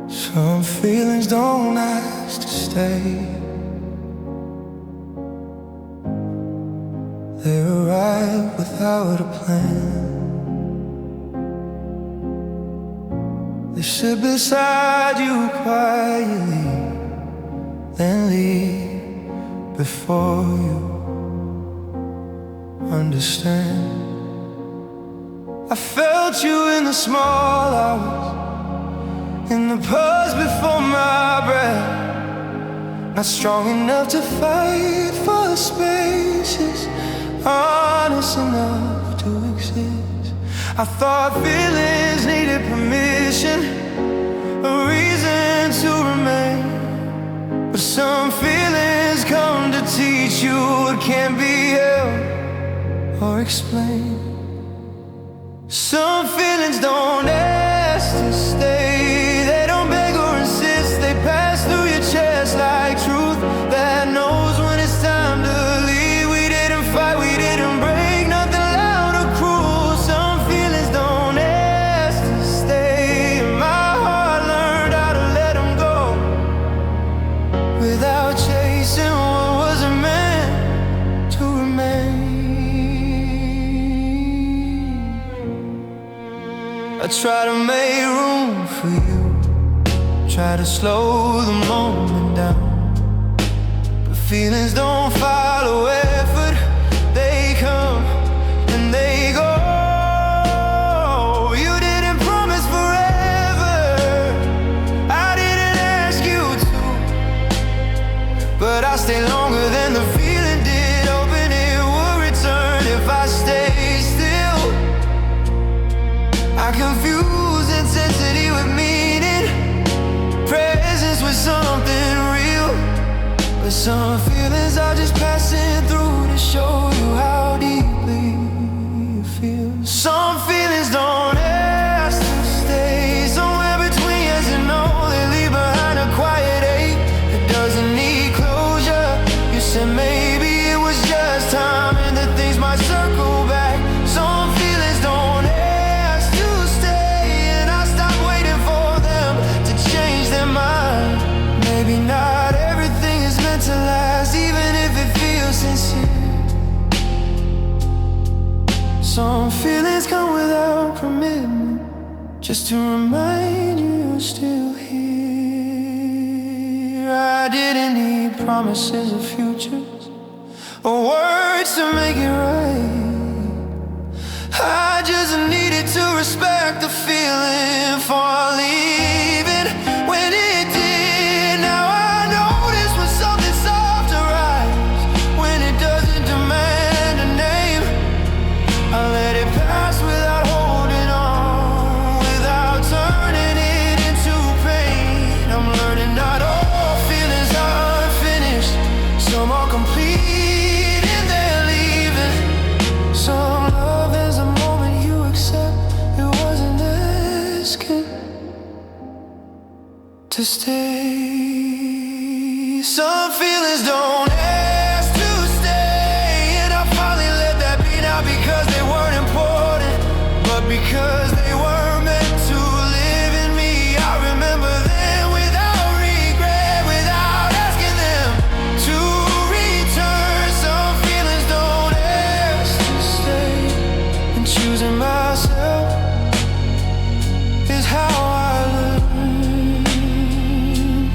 Some feelings don't ask to stay. They arrive without a plan. They sit beside you quietly, then leave before you understand. I felt you in the small hours, in the pause before my breath. Not strong enough to fight for the spaces, honest enough to exist. I thought feelings needed permission, a reason to remain. But some feelings come to teach you what can't be held or explained. Some feelings don't ask to stay. They don't beg or insist. They pass through your chest like truth that knows when it's time to leave. We didn't fight, we didn't break, nothing loud or cruel. Some feelings don't ask to stay. My heart learned how to let them go without chasing what wasn't meant to remain. I try to make room for you, try to slow the moment down, but feelings don't follow effort. They come and they go. You didn't promise forever, I didn't ask you to, but I stay longer than the feeling did, hoping it would return if I stay still. I confuse intensity with meaning, presence with something real. But some feelings are just passing through to show you how deeply you feel. Some feelings don't ask to stay. Somewhere between yes and no, they leave behind a quiet ache that doesn't need closure. You said maybe it was just time and that things might circle back. Some feelings don't ask to stay, and I stopped waiting for them to change their mind. Maybe not everything is meant to last, even if it feels sincere. Some feelings come without commitment, just to remind you you're still here. I didn't need promises of futures or words to make it right. I just needed to respect the feeling for leaving when it did. Now I notice when something soft arrives, when it doesn't demand a name. I let it pass without holding on, without turning it into pain. I'm learning not all feelings are unfinished. Some are complete and they're leaving. Some love is a moment you accept. It wasn't asking to stay. Some feelings don't ask to stay, and I finally let that be, not because they weren't important, but because they were meant to live in me. I remember them without regret, without asking them to return. Some feelings don't ask to stay, and choosing myself is how I learn.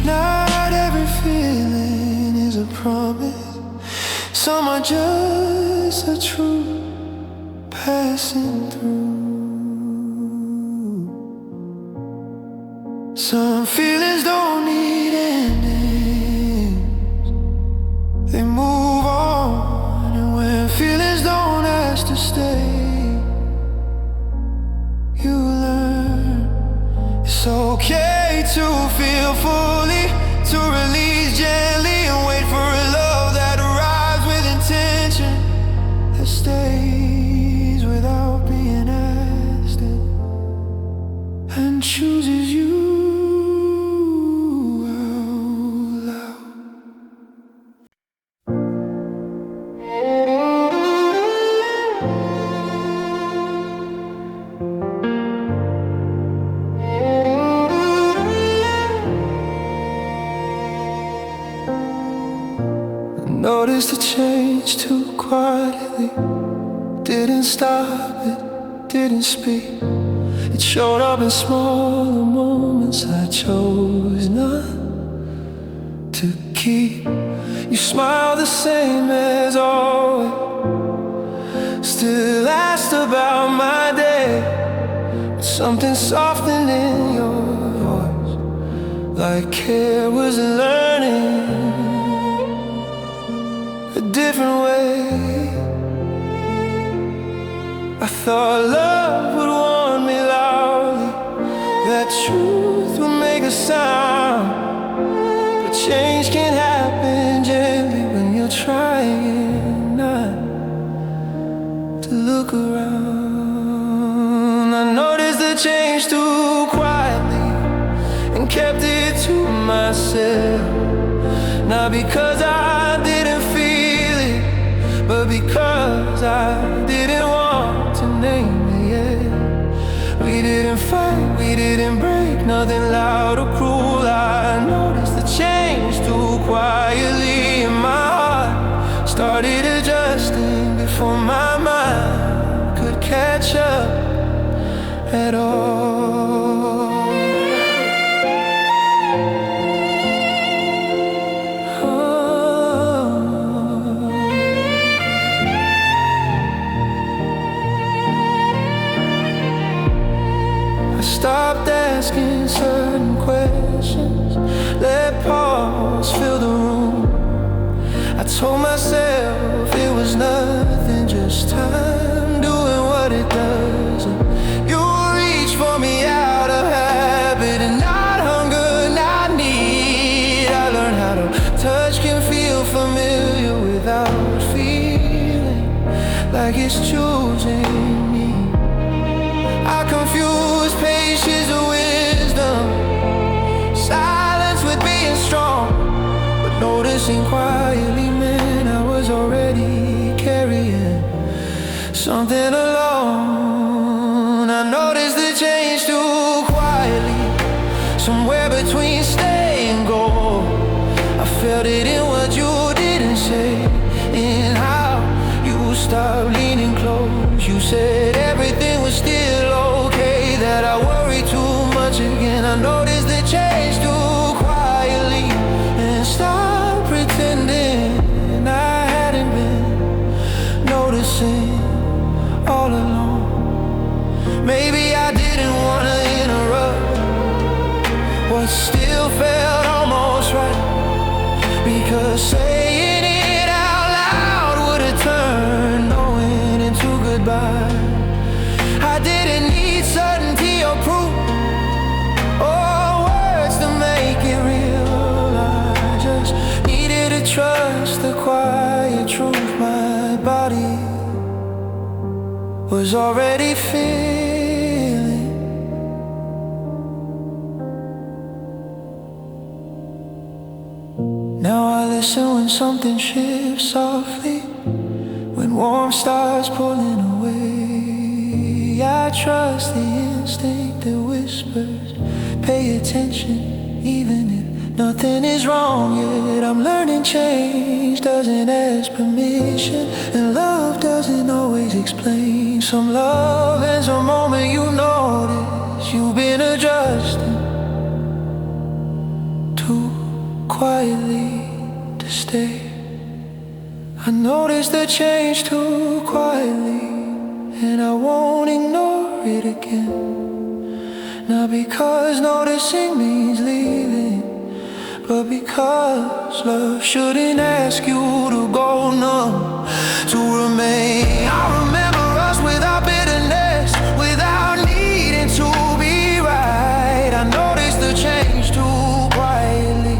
Not every feeling is a promise. Some are just a truth passing through. Some feelings don't need endings, they move on. And when feelings don't ask to stay, you learn it's okay to feel fully, to release gently, and wait for a love that arrives with intention, that stays without being asked, and chooses you out loud. noticed the change too quietly. Didn't stop it, didn't speak. It showed up in smaller moments I chose not to keep. You smile the same as always, still asked about my day. Something softened in your voice, like care was learning a different way. I thought love would warn me loudly, that truth would make a sound. But change can happen gently when you're trying not to look around. I noticed the change too quietly and kept it to myself. Not because I didn't feel it, but because I didn't want to name it yet. We didn't fight, we didn't break, nothing loud or cruel. I noticed the change too quietly, and my heart started adjusting before my mind could catch up at all. I stopped asking certain questions, let pause fill the room. I told myself it was nothing, just time doing what it does. You reach for me out of habit, and not hunger, not need. I learned how to touch can feel familiar without feeling like it's choosing me. I confuse patience with wisdom, silence with being strong. But noticing quietly meant I was already carrying something alone. I noticed the change too quietly, somewhere between stay and go. I felt it in what you didn't say, in how you stopped leaning close. You said everything was still okay, that I worry too much again. I noticed the change too quietly and stopped pretending I hadn't been noticing all along. Maybe I didn't want to interrupt what still felt almost right, because saying it out loud would have turned knowing into goodbye. I didn't need certainty or proof, or words to make it real. I just needed to trust the quiet truth my body was already feeling. Now I listen when something shifts softly, when warmth starts pulling away. I trust the instinct that whispers, pay attention, even if nothing is wrong yet. I'm learning change doesn't ask permission, and love doesn't always explain. Some love ends a moment you notice you've been adjusting too quietly to stay. I noticed the change too quietly, and I won't ignore it again. Not because noticing means leaving, but because love shouldn't ask you to go numb, to remain. I remember us without bitterness, without needing to be right. I noticed the change too quietly,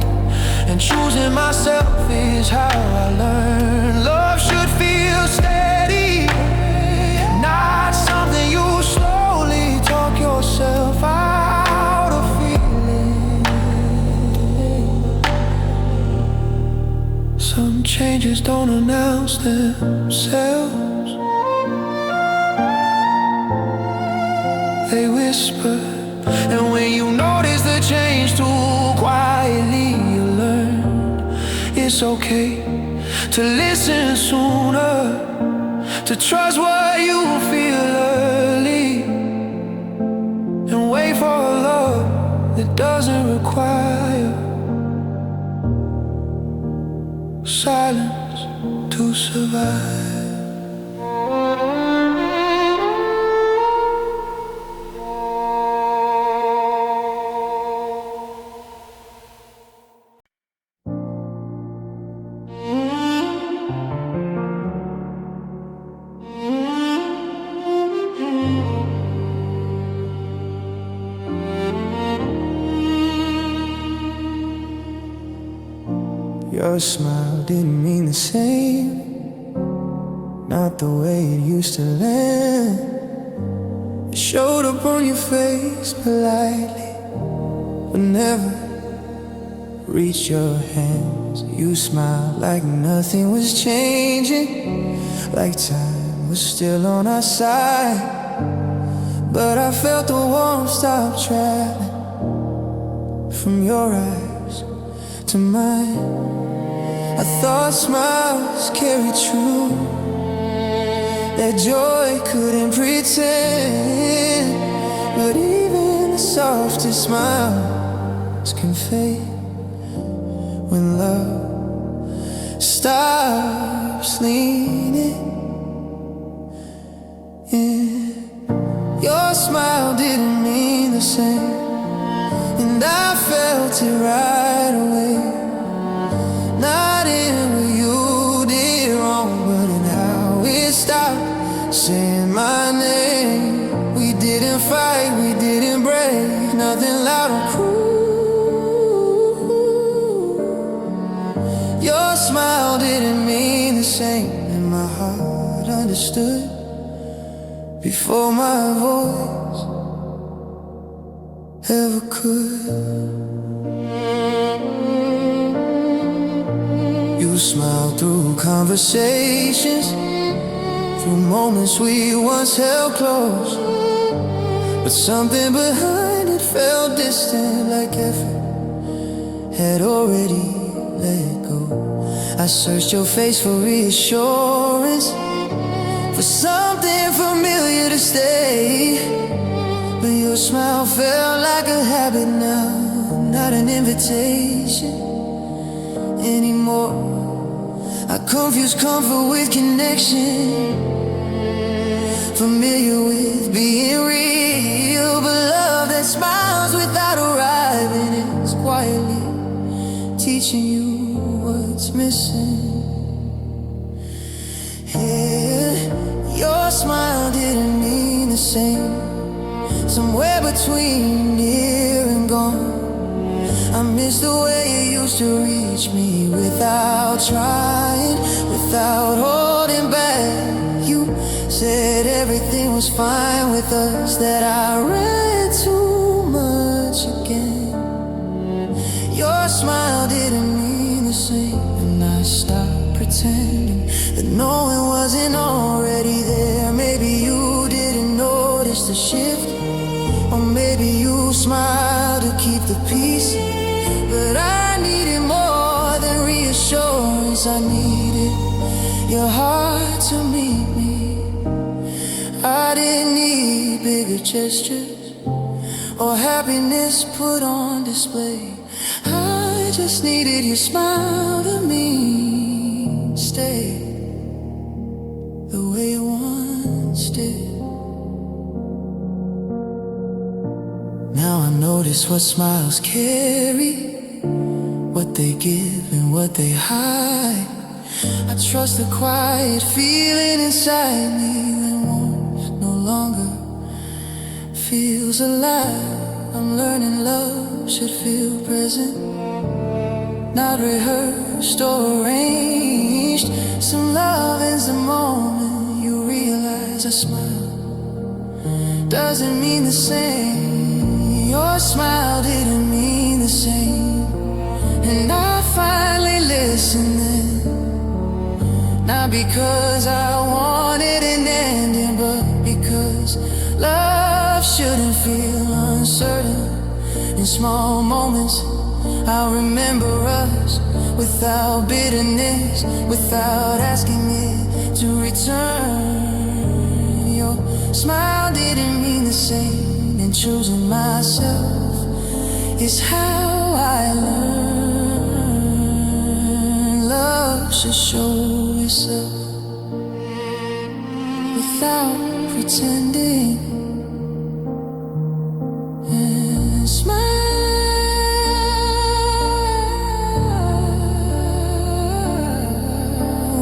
and choosing myself is how I learn. Love should feel steady, not something you slowly talk yourself out of feeling. Some changes don't announce themselves, they whisper. And when you notice the change too quietly, you learn it's okay to listen sooner, to trust what you feel early, and wait for a love that doesn't require silence to survive. Your smile didn't mean the same, not the way it used to land. It showed up on your face politely, but never reached your hands. You smiled like nothing was changing, like time was still on our side. But I felt the warmth stop traveling from your eyes to mine. I thought smiles carried true, that joy couldn't pretend. But even the softest smiles can fade when love stops leaning in. Your smile didn't mean the same, and I felt it right away. Not in what you did wrong, but in how it stopped saying my name. We didn't fight, we didn't break, nothing loud or cruel. Your smile didn't mean the same, and my heart understood before my voice ever could. You smiled through conversations, through moments we once held close, but something behind it felt distant, like effort had already let go. I searched your face for reassurance, for something familiar to stay, but your smile felt like a habit now, not an invitation anymore. I confuse comfort with connection, familiar with being real, but love that smiles without arriving is quietly teaching you what's missing. Yeah, your smile didn't mean the same, somewhere between here and gone. I miss the way you used to reach me without trying, without holding back. You said everything was fine with us, that I read too much again. Your smile didn't mean the same, and I stopped pretending that knowing wasn't already there. Maybe you didn't notice the shift, or maybe you smiled to keep the peace. But I needed more than reassurance. I needed your heart to meet me. I didn't need bigger gestures or happiness put on display. I just needed your smile to me. Stay the way it once did. Now I notice what smiles carry, what they give and what they hide. I trust the quiet feeling inside me when warmth no longer feels alive. I'm learning love should feel present, not rehearsed or arranged. Some love is the moment you realize a smile doesn't mean the same. Your smile didn't mean the same, and I finally listened then. Not because I wanted an ending, but because love shouldn't feel uncertain. In small moments, I'll remember us without bitterness, without asking it to return. Your smile didn't mean the same, and choosing myself is how I learn. Love should show itself without pretending, and smile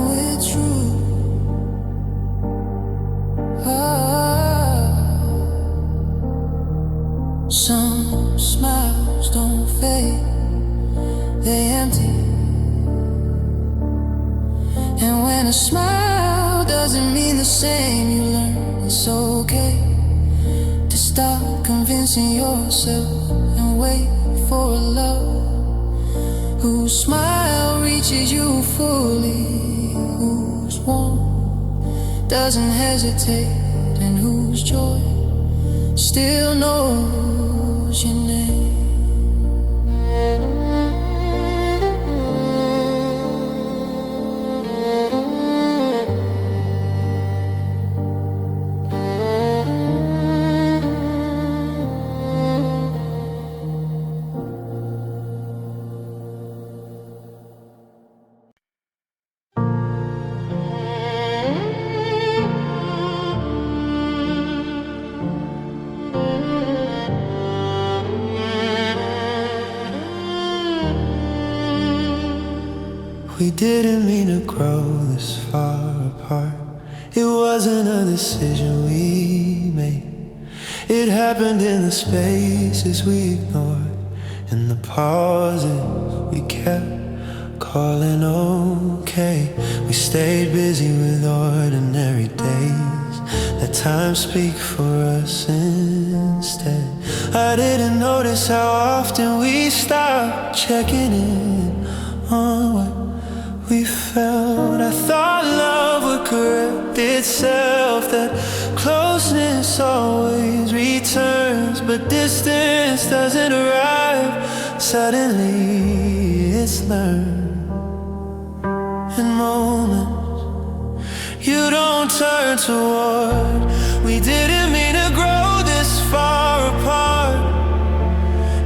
with truth. Some smiles don't fade, they empty. And when a smile doesn't mean the same, you learn it's okay to stop convincing yourself and wait for a love whose smile reaches you fully, whose warmth doesn't hesitate, and whose joy still knows your name. We didn't mean to grow this far apart. It wasn't a decision we made. It happened in the spaces we ignored, in the pauses we kept calling okay. We stayed busy with ordinary days. Let time speak for us instead. I didn't notice how often we stopped checking in on what we felt. I thought love would correct itself, that closeness always returns, but distance doesn't arrive suddenly. It's learned in moments you don't turn toward. We didn't mean to grow this far apart,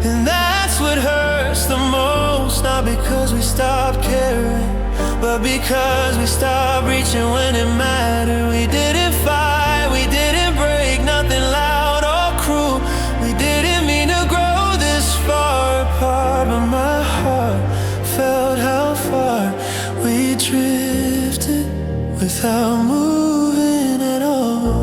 and that's what hurts the most. Not because we stopped caring, but because we stopped reaching when it mattered. We didn't fight, we didn't break, nothing loud or cruel. We didn't mean to grow this far apart, but my heart felt how far we drifted without moving at all.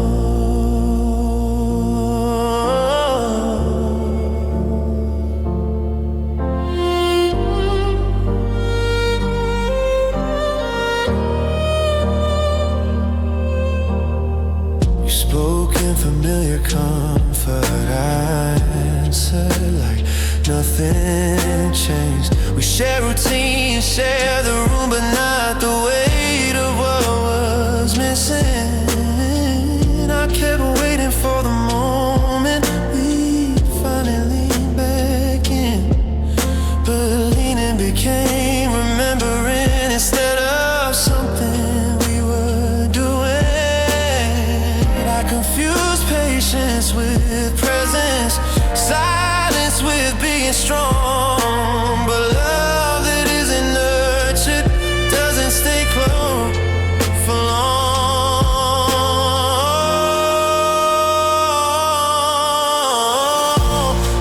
Familiar comfort, I answered like nothing changed. We share routine, share the room, but not the weight of what was missing. I kept waiting for the moment we finally leaned back in, but leaning became remembering instead of something we were doing. I confused patience with presence, silence with being strong. But love that isn't nurtured doesn't stay close for long.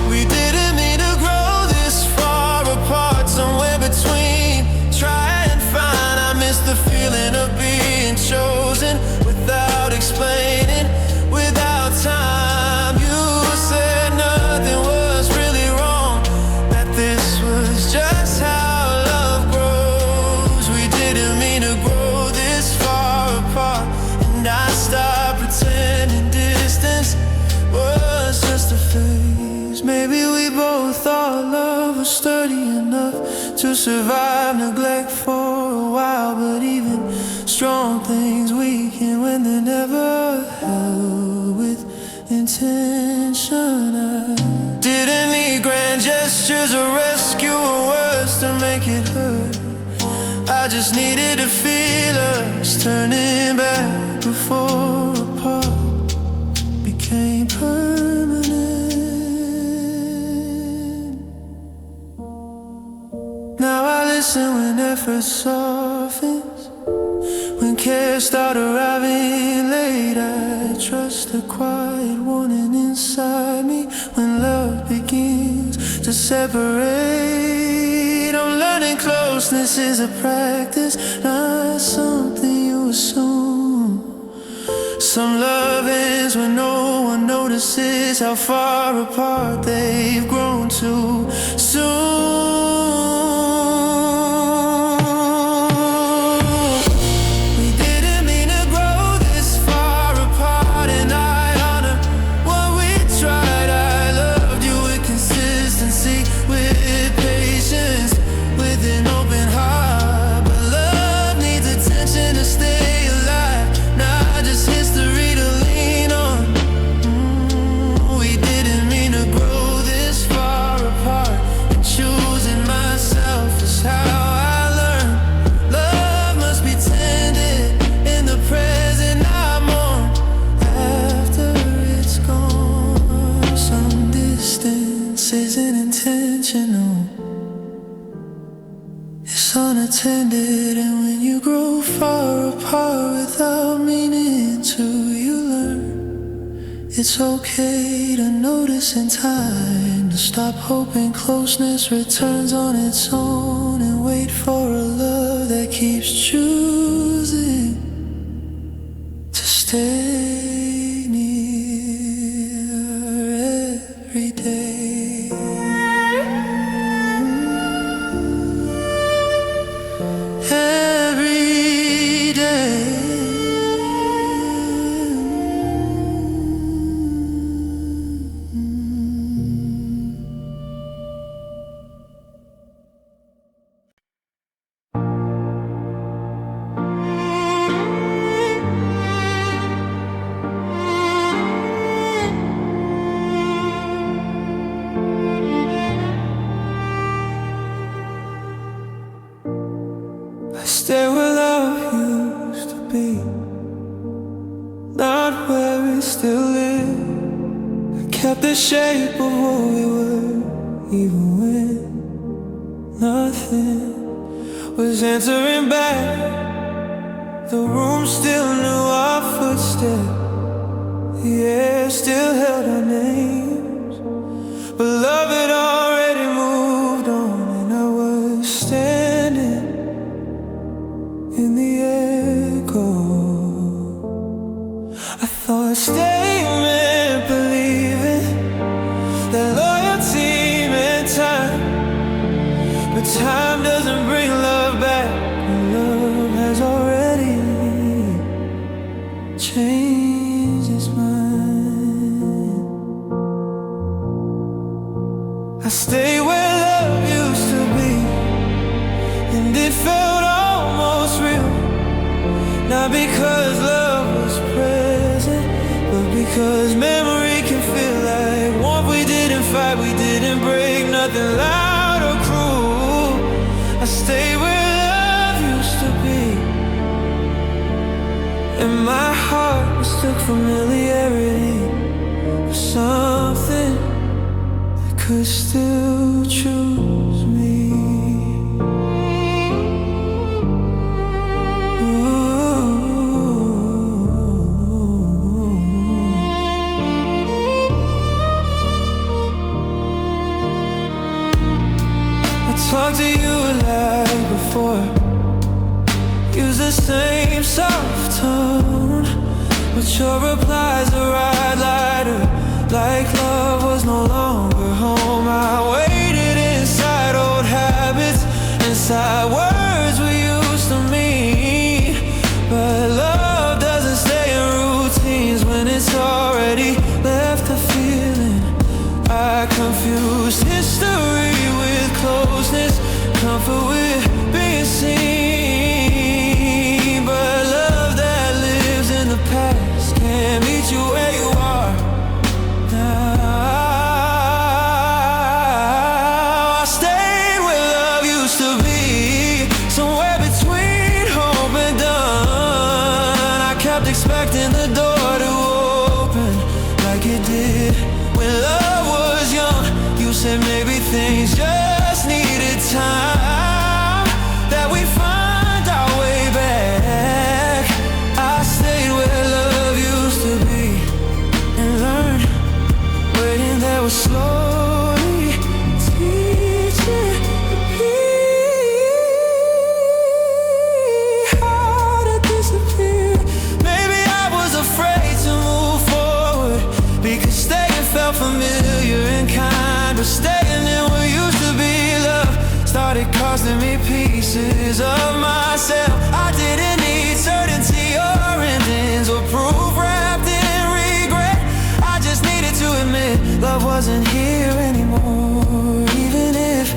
We didn't mean to grow this far apart, somewhere between. Try and find, I miss the feeling of being chosen without explaining, without time. You said nothing was really wrong, that this was just how love grows. We didn't mean to grow this far apart, and I stopped pretending distance was just a phase. Maybe we both thought love was sturdy enough to survive neglect for a while, but even strong things weaken when they're never held with intention. I didn't need grand gestures or rescue or words to make it hurt. just needed to feel us turning back before a part became permanent. Now I listen when effort softens, when cares start arriving late. I trust the quiet warning inside me when love begins to separate. I'm learning closeness is a practice, not something you assume. Some love ends when no one notices how far apart they've grown too soon. Unattended, and when you grow far apart without meaning to, you learn it's okay to notice in time, to stop hoping closeness returns on its own, and wait for a love that keeps choosing to stay near every day. Stay where love used to be, not where it still is. I kept the shape of who we were, even when nothing was answering back. The room still knew our footsteps, the air still held our names, but love had already moved on, and I was standing in the echo. I thought staying meant believing that loyalty meant time, but time doesn't bring love back, and love has already changed its mind. I stayed where love used to be, and it felt almost real, not because love was present, but because memory can feel like warmth. We didn't fight, we didn't break, nothing loud or cruel. I stayed where love used to be, and my heart mistook familiarity for something that could still choose me. Talk to you like before, use the same soft tone, but your replies arrived lighter, like love was no longer home. I waited inside old habits, inside words we used to mean, but love doesn't stay in routines when it's already left a feeling. I confused history with closeness, comfort with being seen, but love that lives in the past can't meet you where you are now. costing me pieces of myself. I didn't need certainty or endings or proof wrapped in regret. I just needed to admit love wasn't here anymore, even if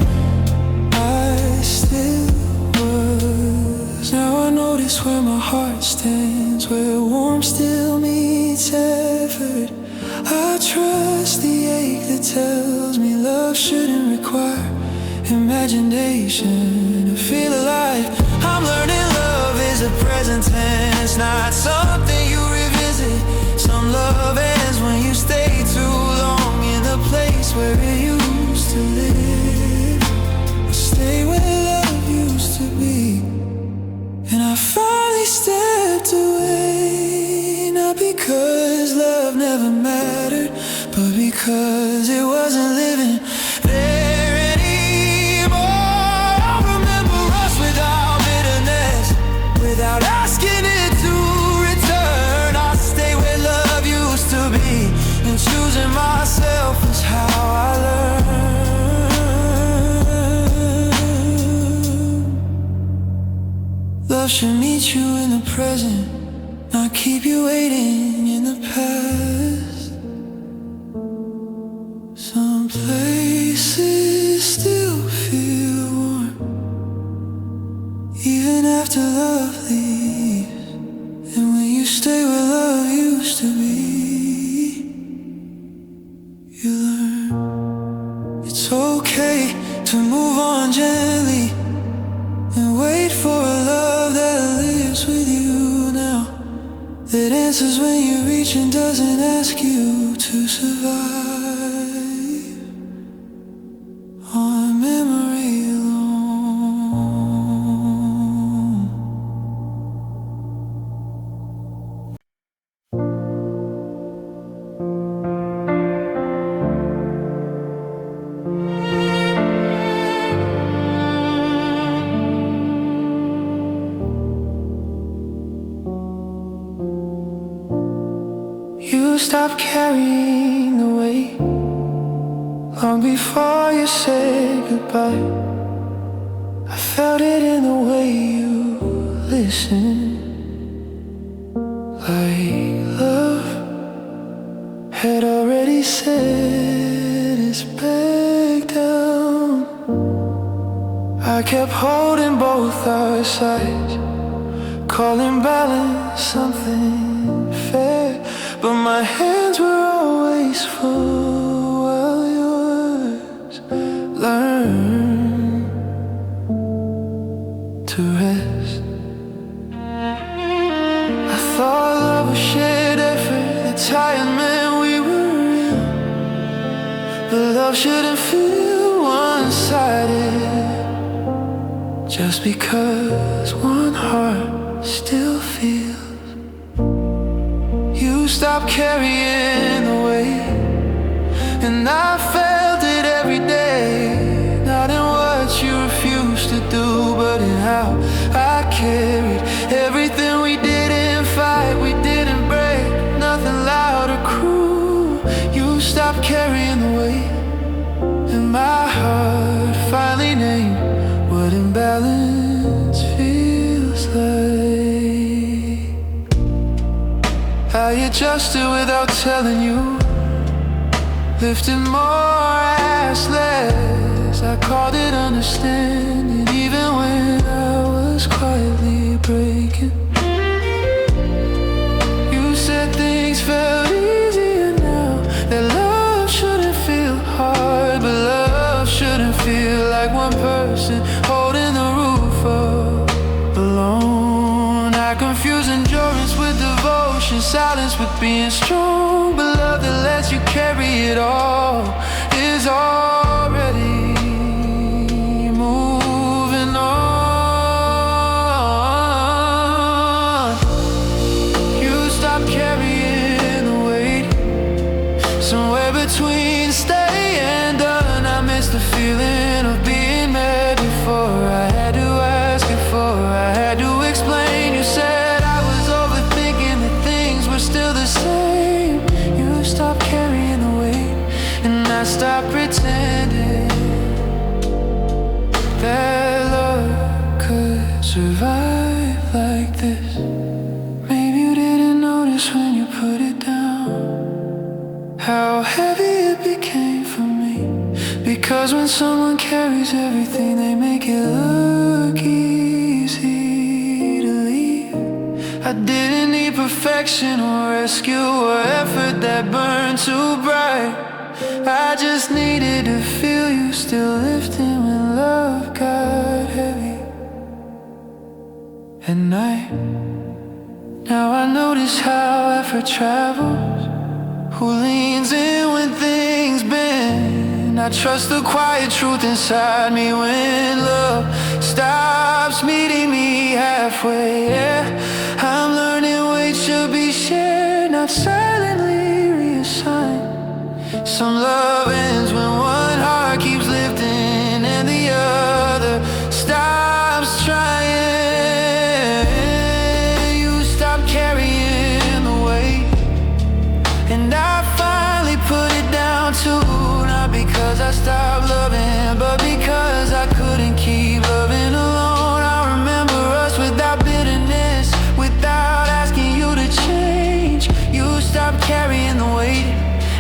I still was. Now I notice where my heart stands, where warmth still meets effort. I trust the ache that tells me love shouldn't require imagination to feel alive. I'm learning love is a present tense, not something you revisit. Some love ends when you stay too long in the place where it used to live, or stay where love used to be. And I finally stepped away, not because love never mattered, but because it wasn't living there anymore. I remember us without bitterness, without asking it to return. I stay where love used to be, and choosing myself is how I learned. Love should meet you in the present, not keep you waiting in the past. Some places still feel warm, even after love leaves. And when you stay where love used to be, you learn it's okay to move on gently and wait for a love that lives with you now, that answers when you reach and doesn't ask you to survive on memory alone. You stopped carrying the weight long before you said goodbye. I felt it in the way you listened, like love had already set its back down. I kept holding both our sides, calling balance something fair, but my hands were always full while yours learned to rest. I thought love was shared effort, the tired we were in, but love shouldn't feel one-sided, just because one heart still feels. You stopped carrying the weight, and I felt it every day, not in what you refused to do, but in how I carried everything we didn't fight, we didn't break, nothing loud or cruel. You stopped carrying the weight, and my heart finally named what imbalance feels like. I adjusted without telling you, lifted more, asked less. I called it understanding, even when I was quietly breaking. You said things felt easier now, that love shouldn't feel hard, but love shouldn't feel like one person holding the roof up alone. I confuse endurance with devotion, silence with being strong, but love that lets you carry it all is already moving on. You stopped carrying the weight, somewhere between stay and done. I miss the feeling of being made survive like this. Maybe you didn't notice when you put it down how heavy it became for me. Because when someone carries everything, they make it look easy to leave. I didn't need perfection or rescue or effort that burned too bright. I just needed to feel you still lifting when love got heavy at night. Now I notice how effort travels, who leans in when things bend. I trust the quiet truth inside me when love stops meeting me halfway. Yeah, I'm learning weight should be shared, not silently reassigned. Some love ends when one heart keeps lifting and the other stops trying. You stop carrying the weight, and I finally put it down too. Not because I stopped loving, but because I couldn't keep loving alone. I remember us without bitterness, without asking you to change. You stopped carrying the weight,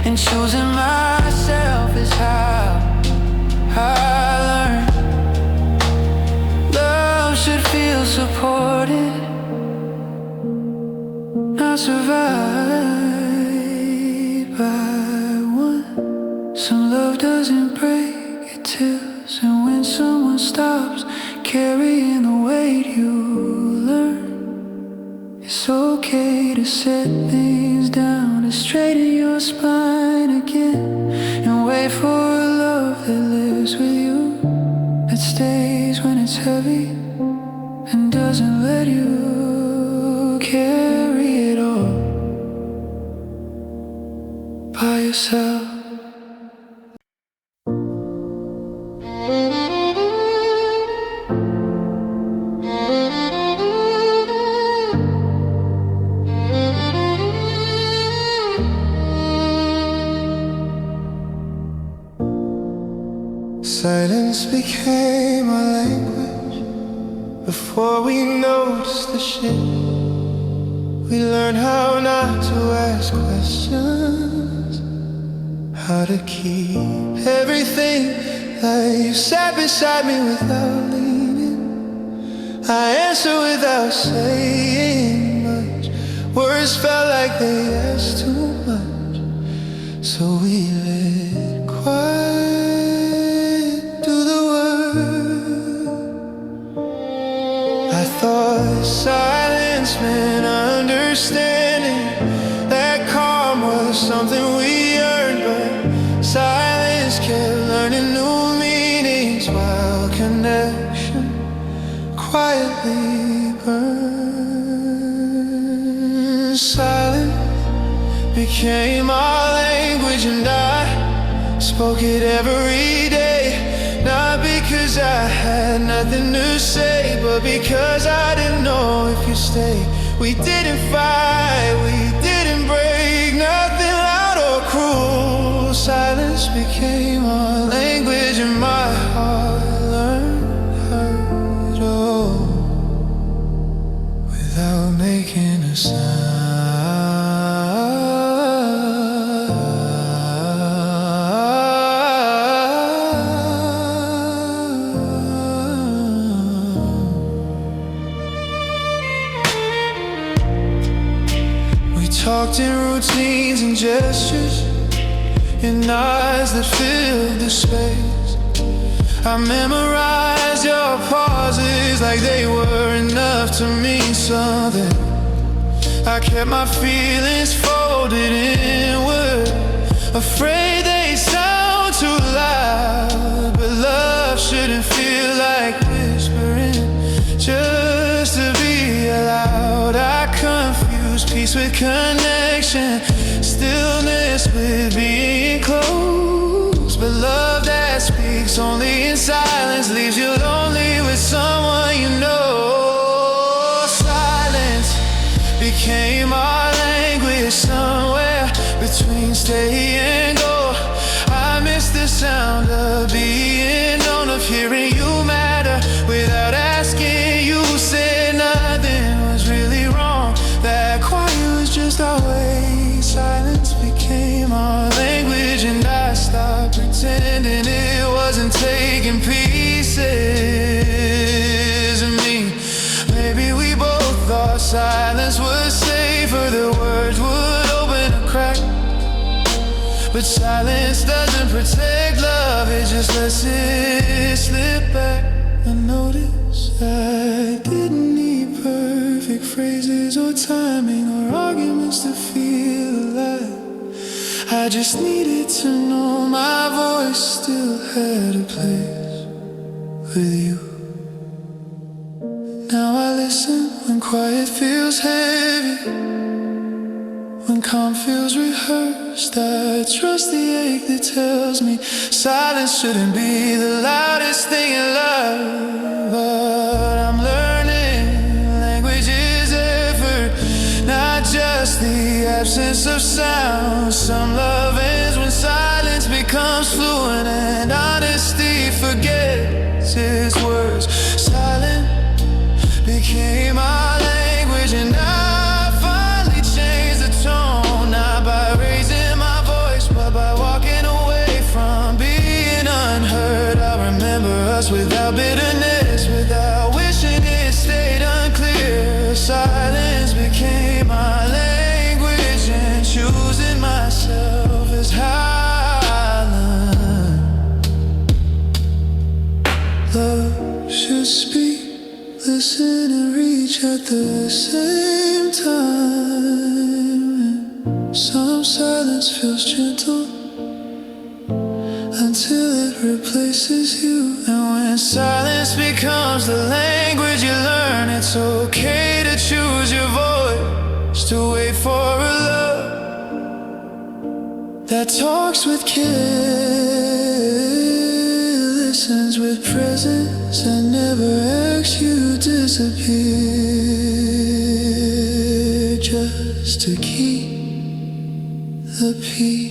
and choosing myself is how I learned love should feel supported, not survived by one. Some love doesn't break, it tilts. And when someone stops carrying the weight, you learn it's okay to set things down, to straighten your spine again, and wait for a love that lives with you, that stays when it's heavy, and doesn't let you carry it all by yourself. Silence became our language before we noticed the shift. We learned how not to ask questions, how to keep everything that you sat beside me without leaving. I answer without saying much. Words felt like they asked too much, so we let quiet do the work. I thought silence meant understanding, that calm was something we earned, but silence kept learning new meanings while connection quietly burned. Silence became our language, and I spoke it every day. Not because I had nothing to say, but because I didn't know if you'd stay. We didn't fight, we didn't break, nothing loud or cruel. Silence became our language, and my heart learned how to without making a sound. Talked in routines and gestures, in eyes that filled the space. I memorized your pauses like they were enough to mean something. I kept my feelings folded inward, afraid they sound too loud. But love shouldn't feel like whispering, just to be allowed. I confused peace with connection, stillness with being close. But love that speaks only in silence leaves you lonely with someone you know. Silence became our language, somewhere between stay and go. I miss the sound of being known, of hearing you matter without asking you. But silence doesn't protect love, it just lets it slip back. I noticed I didn't need perfect phrases or timing or arguments to feel alive. I just needed to know my voice still had a place with you. Now I listen when quiet feels heavy, when calm feels rehearsed. I trust the ache that tells me silence shouldn't be the loudest thing in love. But I'm learning language is effort, not just the absence of sound. Some love ends when silence becomes fluent and honesty forgets its words. Silence became our language, and I finally changed the tone. Not by raising my voice, but by walking away from being unheard. I remember us without bitterness, without wishing it stayed unclear. Silence became my language, and choosing myself is how I learn. Love should speak, listen and reach at the same time. Some silence feels gentle until it replaces you. And when silence becomes the language you learn, it's okay to choose your voice, to wait for a love that talks with care, listens with presence, and never asks you to disappear, just to keep the peace.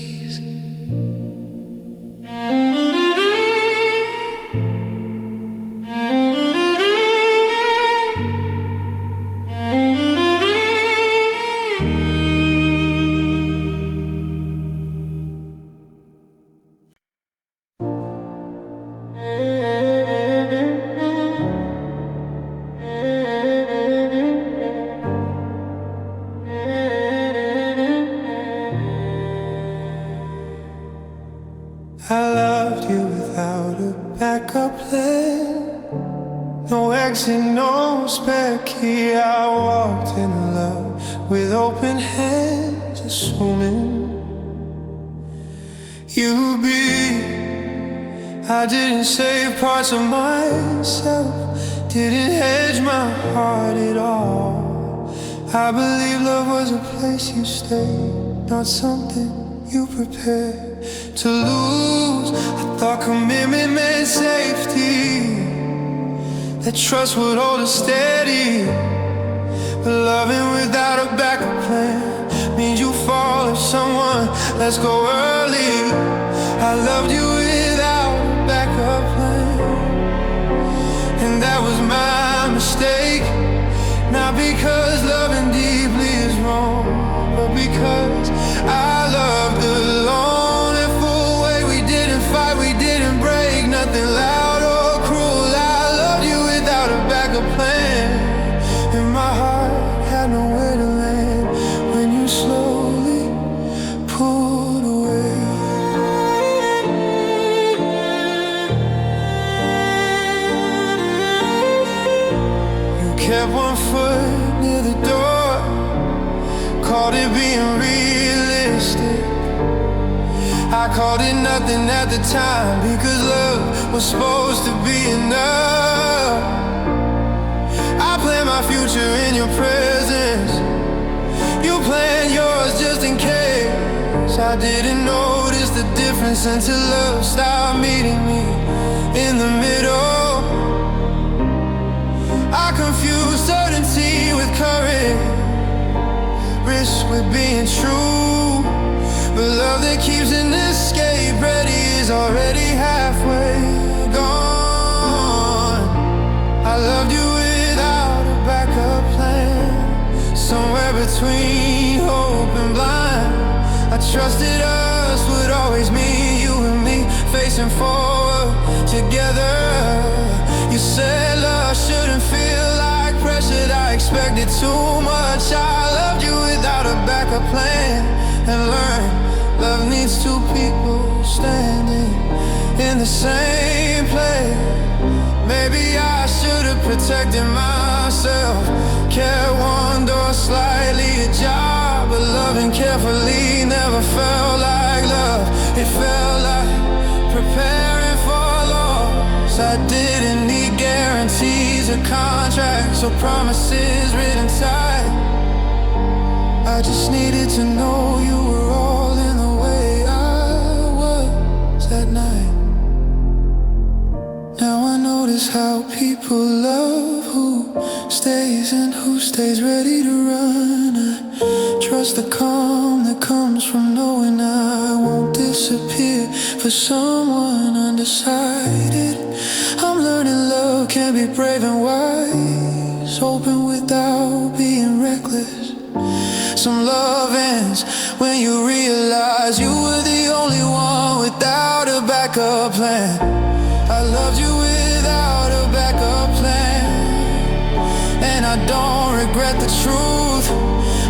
I loved you without a backup plan. No exit, no spare key. I walked in love with open hands, assuming you'd be. I didn't save parts of myself, didn't hedge my heart at all. I believe love was a place you stayed, not something you prepared to lose. I thought commitment meant safety, that trust would hold us steady. But loving without a backup plan means you fall if someone lets go early. I loved you without a backup plan, and that was my mistake. Not because loving deeply is wrong, but because I loved alone. And for a way we didn't fight, we didn't break, nothing loud or cruel. I loved you without a backup plan, and my heart had nowhere to land when you slowly pulled away. You kept one foot near the door, called it being realistic. I called it nothing at the time, because love was supposed to be enough. I planned my future in your presence, you planned yours just in case. I didn't notice the difference until love stopped meeting me in the middle. I confused certainty with courage, risk with being true. But love that keeps an escape ready is already halfway gone. I loved you without a backup plan, somewhere between hope and blind. I trusted us would always mean you and me facing forward together. You said love shouldn't feel like pressure, I expected too much. I loved you without a backup plan, and learned love needs it's two people standing in the same place. Maybe I should have protected myself, kept one door slightly ajar, but loving carefully never felt like love. It felt like preparing for loss. I didn't need guarantees or contracts or promises written tight. I just needed to know you were all in the way I was that night. Now I notice how people love who stays and who stays ready to run. I trust the calm that comes from knowing I won't disappear for someone undecided. I'm learning love can be brave and wise, open without being reckless. Some love ends when you realize you were the only one without a backup plan. I loved you without a backup plan, and I don't regret the truth.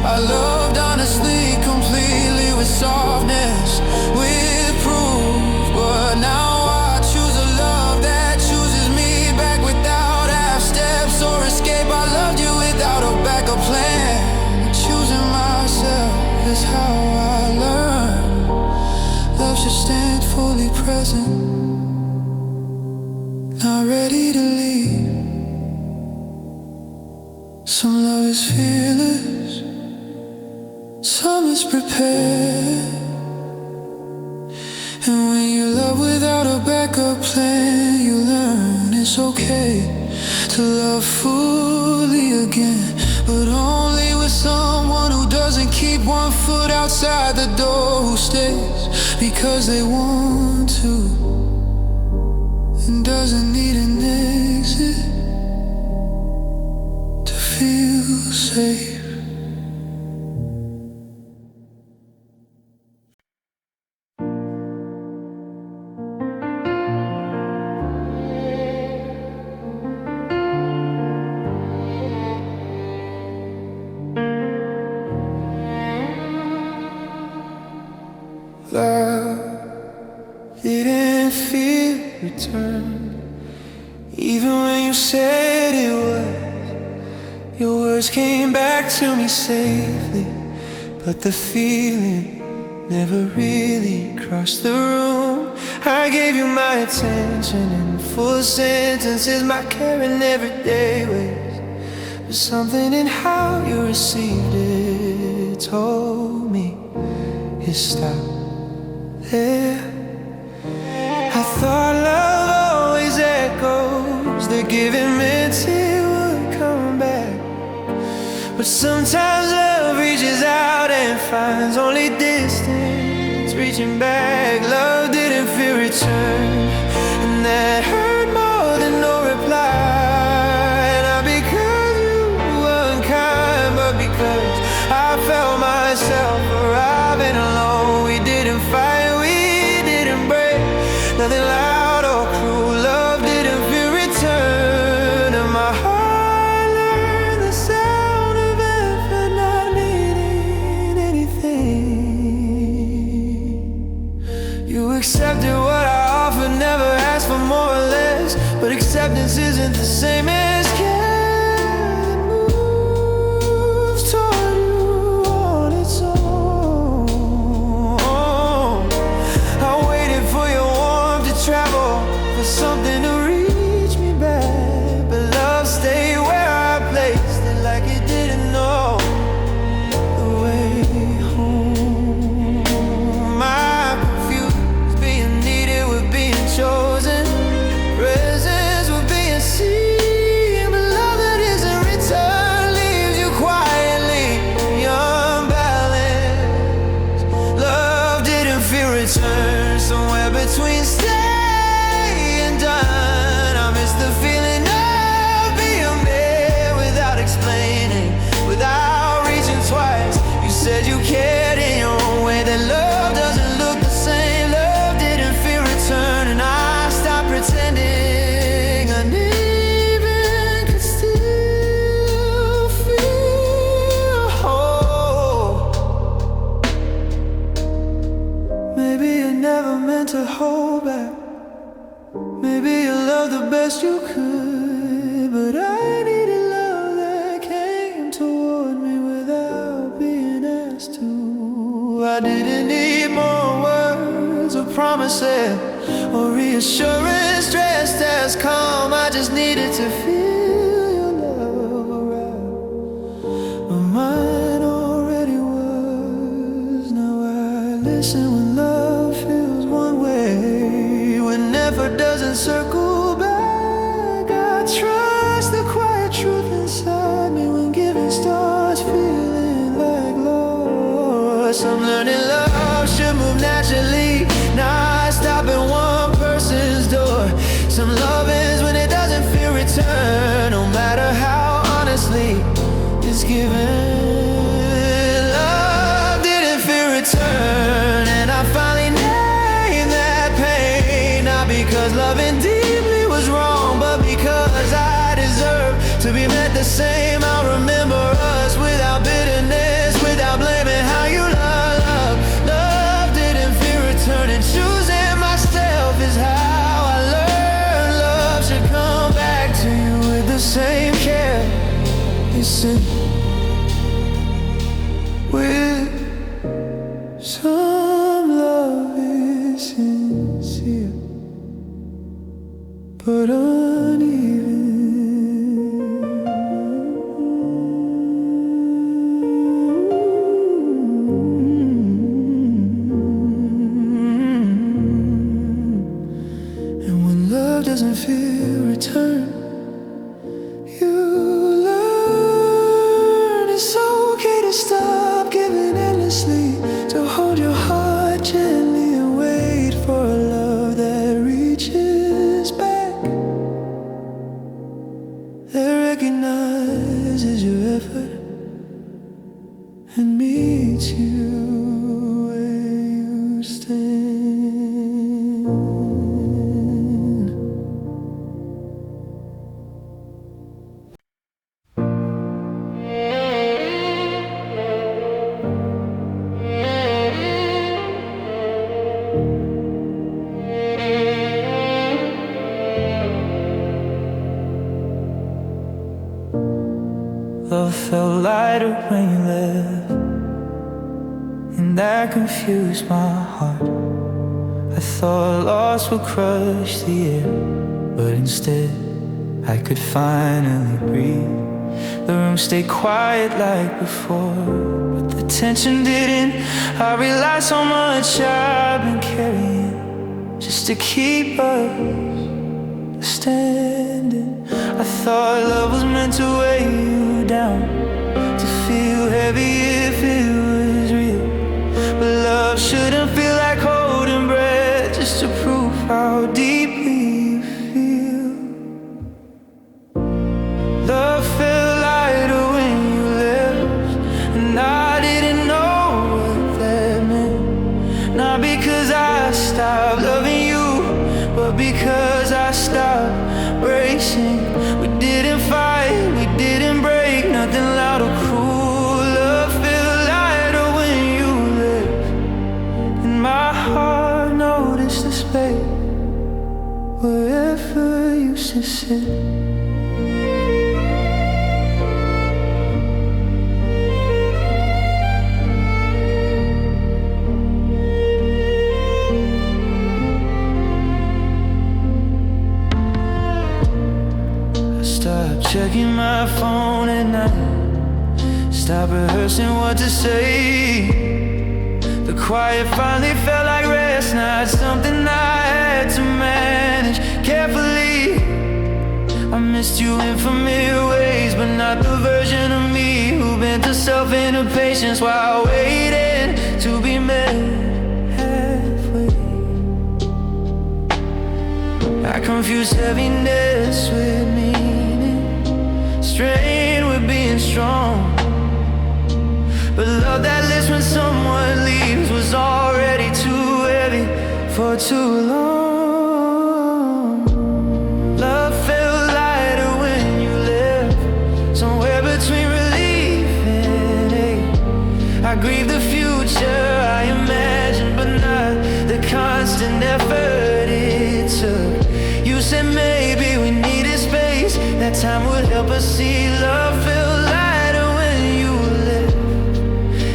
I loved honestly, completely, with softness, with proof. But now I choose a love that chooses me back without half steps or escape. I loved you without a backup plan. Choosing myself is how I learn. Love should stand fully present, not ready to leave. Some love is fearless, some is prepared. And when you love without a backup plan, you learn it's okay to love fully again, but only with someone who doesn't keep one foot outside the door, who stays because they want to and doesn't need an exit to feel safe. Love didn't feel return, even when you said it was. Your words came back to me safely, but the feeling never really crossed the room. I gave you my attention in full sentences, my care in everyday ways, but something in how you received it told me it stopped there. I thought love always echoes, the giving meant it would come back, but sometimes love reaches out and finds only distance reaching back. Love didn't feel return, and that hurt more than no reply. Not because you were unkind, but because I felt myself arriving alone. We didn't fight, nothing loud or cruel. Love didn't feel return, and my heart learned the sound of effort not needing anything. You accepted what I offered, never asked for more or less, but acceptance isn't the same as care that moves toward you on its own. I waited for your travel for something to reach me back, but love stayed where I placed it, like it didn't know the way home. I'm confused, being needed with being chosen, presence with being seen. reassurance dressed as calm. I just needed to feel your love around, but mine already was. Now I listen when love feels one way, when effort doesn't circle back. I trust the quiet truth inside me when giving starts feeling like loss. I'm learning love should move naturally, not stop at one person's door. Some love is when it doesn't feel return, no matter how honestly it's given. Love didn't feel return, and I finally named that pain. Not because loving deeply was wrong, but because I deserve to be met the same. I'll remember us without bitterness, without blaming how you love. Love didn't feel return, and choosing myself is how I learned love should come back to you with the same care. Listen, with some love is sincere, but uneven. And when love doesn't feel return, you learn it's okay to stop giving endlessly, to hold your heart gently and wait for a love that reaches back, that recognizes your effort and meets you where you stand. Love felt lighter when you left, and that confused my heart. I thought loss would crush the air, but instead I could finally breathe. The room stayed quiet like before, but the tension didn't. I realized how much I've been carrying just to keep us standing. I thought love was meant to weigh you down, to feel heavy if it was real. But love shouldn't feel like holding breath, just to prove how deeply you feel. Love felt lighter when you left, and I didn't know what that meant. Not because I stopped loving you, but because I stopped racing. We didn't fight, we didn't break, nothing loud or cruel. Love felt lighter when you left, and my heart noticed the space wherever you should sit. Stop checking my phone at night, stop rehearsing what to say. The quiet finally felt like rest, not something I had to manage carefully. I missed you in familiar ways, but not the version of me who bent herself into patience while waiting to be met halfway. I confuse heaviness with meaning, strain with being strong. But love that lives when someone leaves was already too heavy for too long. Love felt lighter when you left, somewhere between relief and hate. I grieve the future I imagined, but not the constant effort it took. You said maybe we needed space, that time would help us see. Love felt lighter when you left,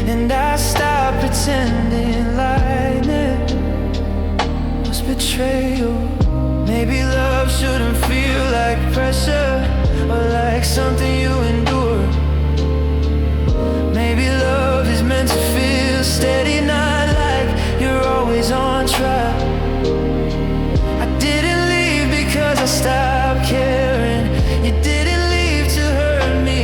and I stopped pretending lightness was betrayal. shouldn't feel like pressure or like something you endure. Maybe love is meant to feel steady, not like you're always on track. I didn't leave because I stopped caring. You didn't leave to hurt me,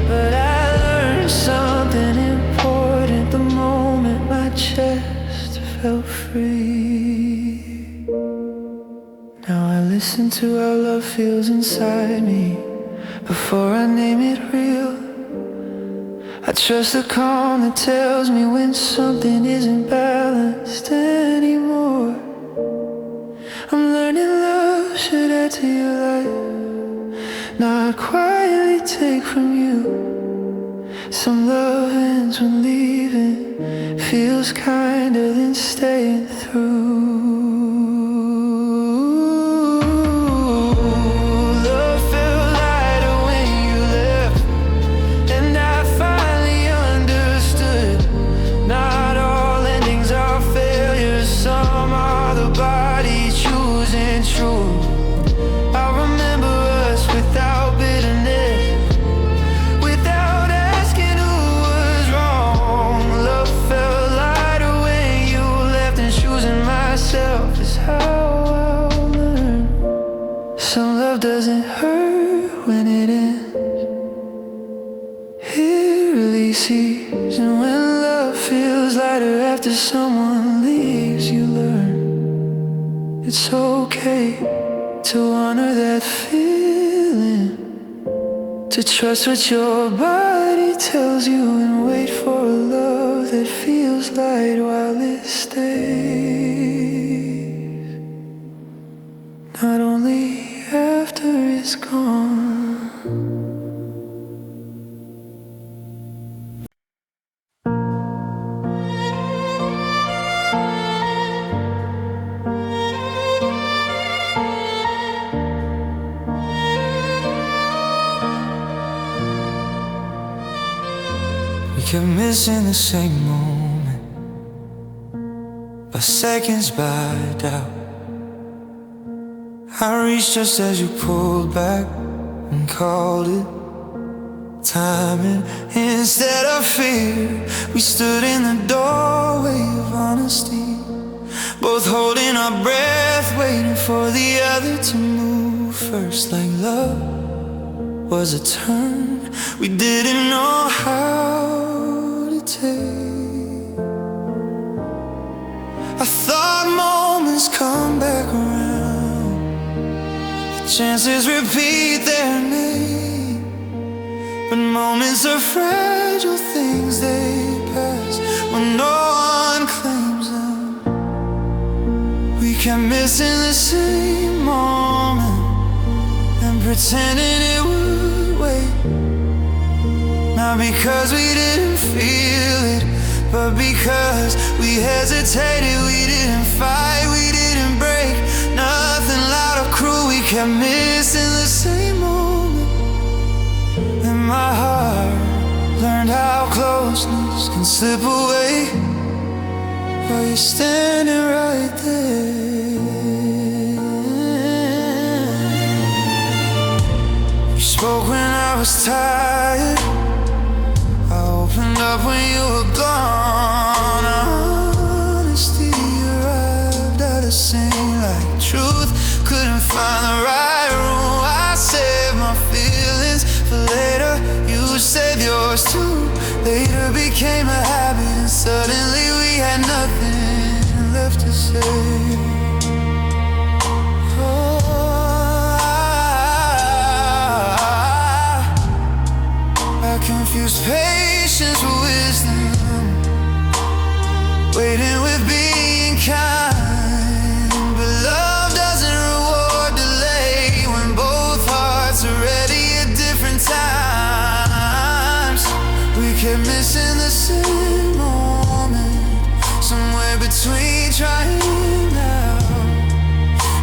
but I learned something important the moment my chest felt free. Now I listen to how love feels inside me before I name it real. I trust the calm that tells me when something isn't balanced anymore. I'm learning love should add to your life, not quietly take from you. Some love ends when leaving feels kinder than staying through. Love felt lighter when you left, and I finally understood. Not all endings are failures, some are the body choosing truth. I remember us without bitterness, without asking who was wrong. Love felt lighter when you left, and choosing myself is how I'll learn. Some love doesn't hurt when it ends, it releases. And when love feels lighter after someone leaves, you learn it's okay to honor that feeling, to trust what your body tells you, and wait for a love that feels light while it stays, not only after it's gone. We kept missing the same moment, by seconds, by doubt. I reached just as you pulled back and called it timing. Instead of fear, we stood in the doorway of honesty, both holding our breath, waiting for the other to move first. Like love was a turn we didn't know how to take. I thought moments come back around, the chances repeat their name, but moments are fragile things, they pass when no one claims them. We kept missing the same moment and pretending it would wait. Not because we didn't feel it, but because we hesitated. We didn't fight, we didn't break, nothing loud or cruel. We kept missing the same moment, and my heart learned how closeness can slip away while you're standing right there. You spoke when I was tired, I opened up when you were gone. Honesty arrived out of sync like truth couldn't find the right room. I saved my feelings for later, you saved yours too. Later became a habit, and suddenly we had nothing left to say. Confused patience with wisdom, waiting with being kind. But love doesn't reward delay when both hearts are ready at different times. We kept missing the same moment, somewhere between trying now.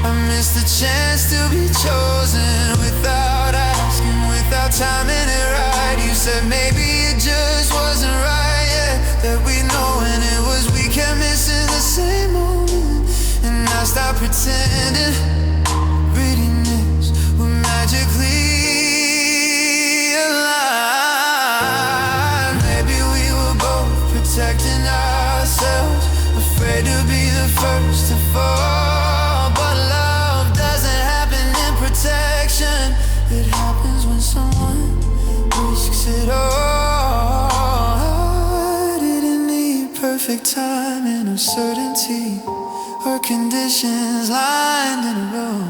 I missed the chance to be chosen without asking, without timing it right. You said maybe it just wasn't right, yeah, that we know when it was. We kept missing the same moment, and I stopped pretending. Reading first to fall. But love doesn't happen in protection. It happens when someone risks it all. I didn't need perfect timing or certainty or conditions lined in a row.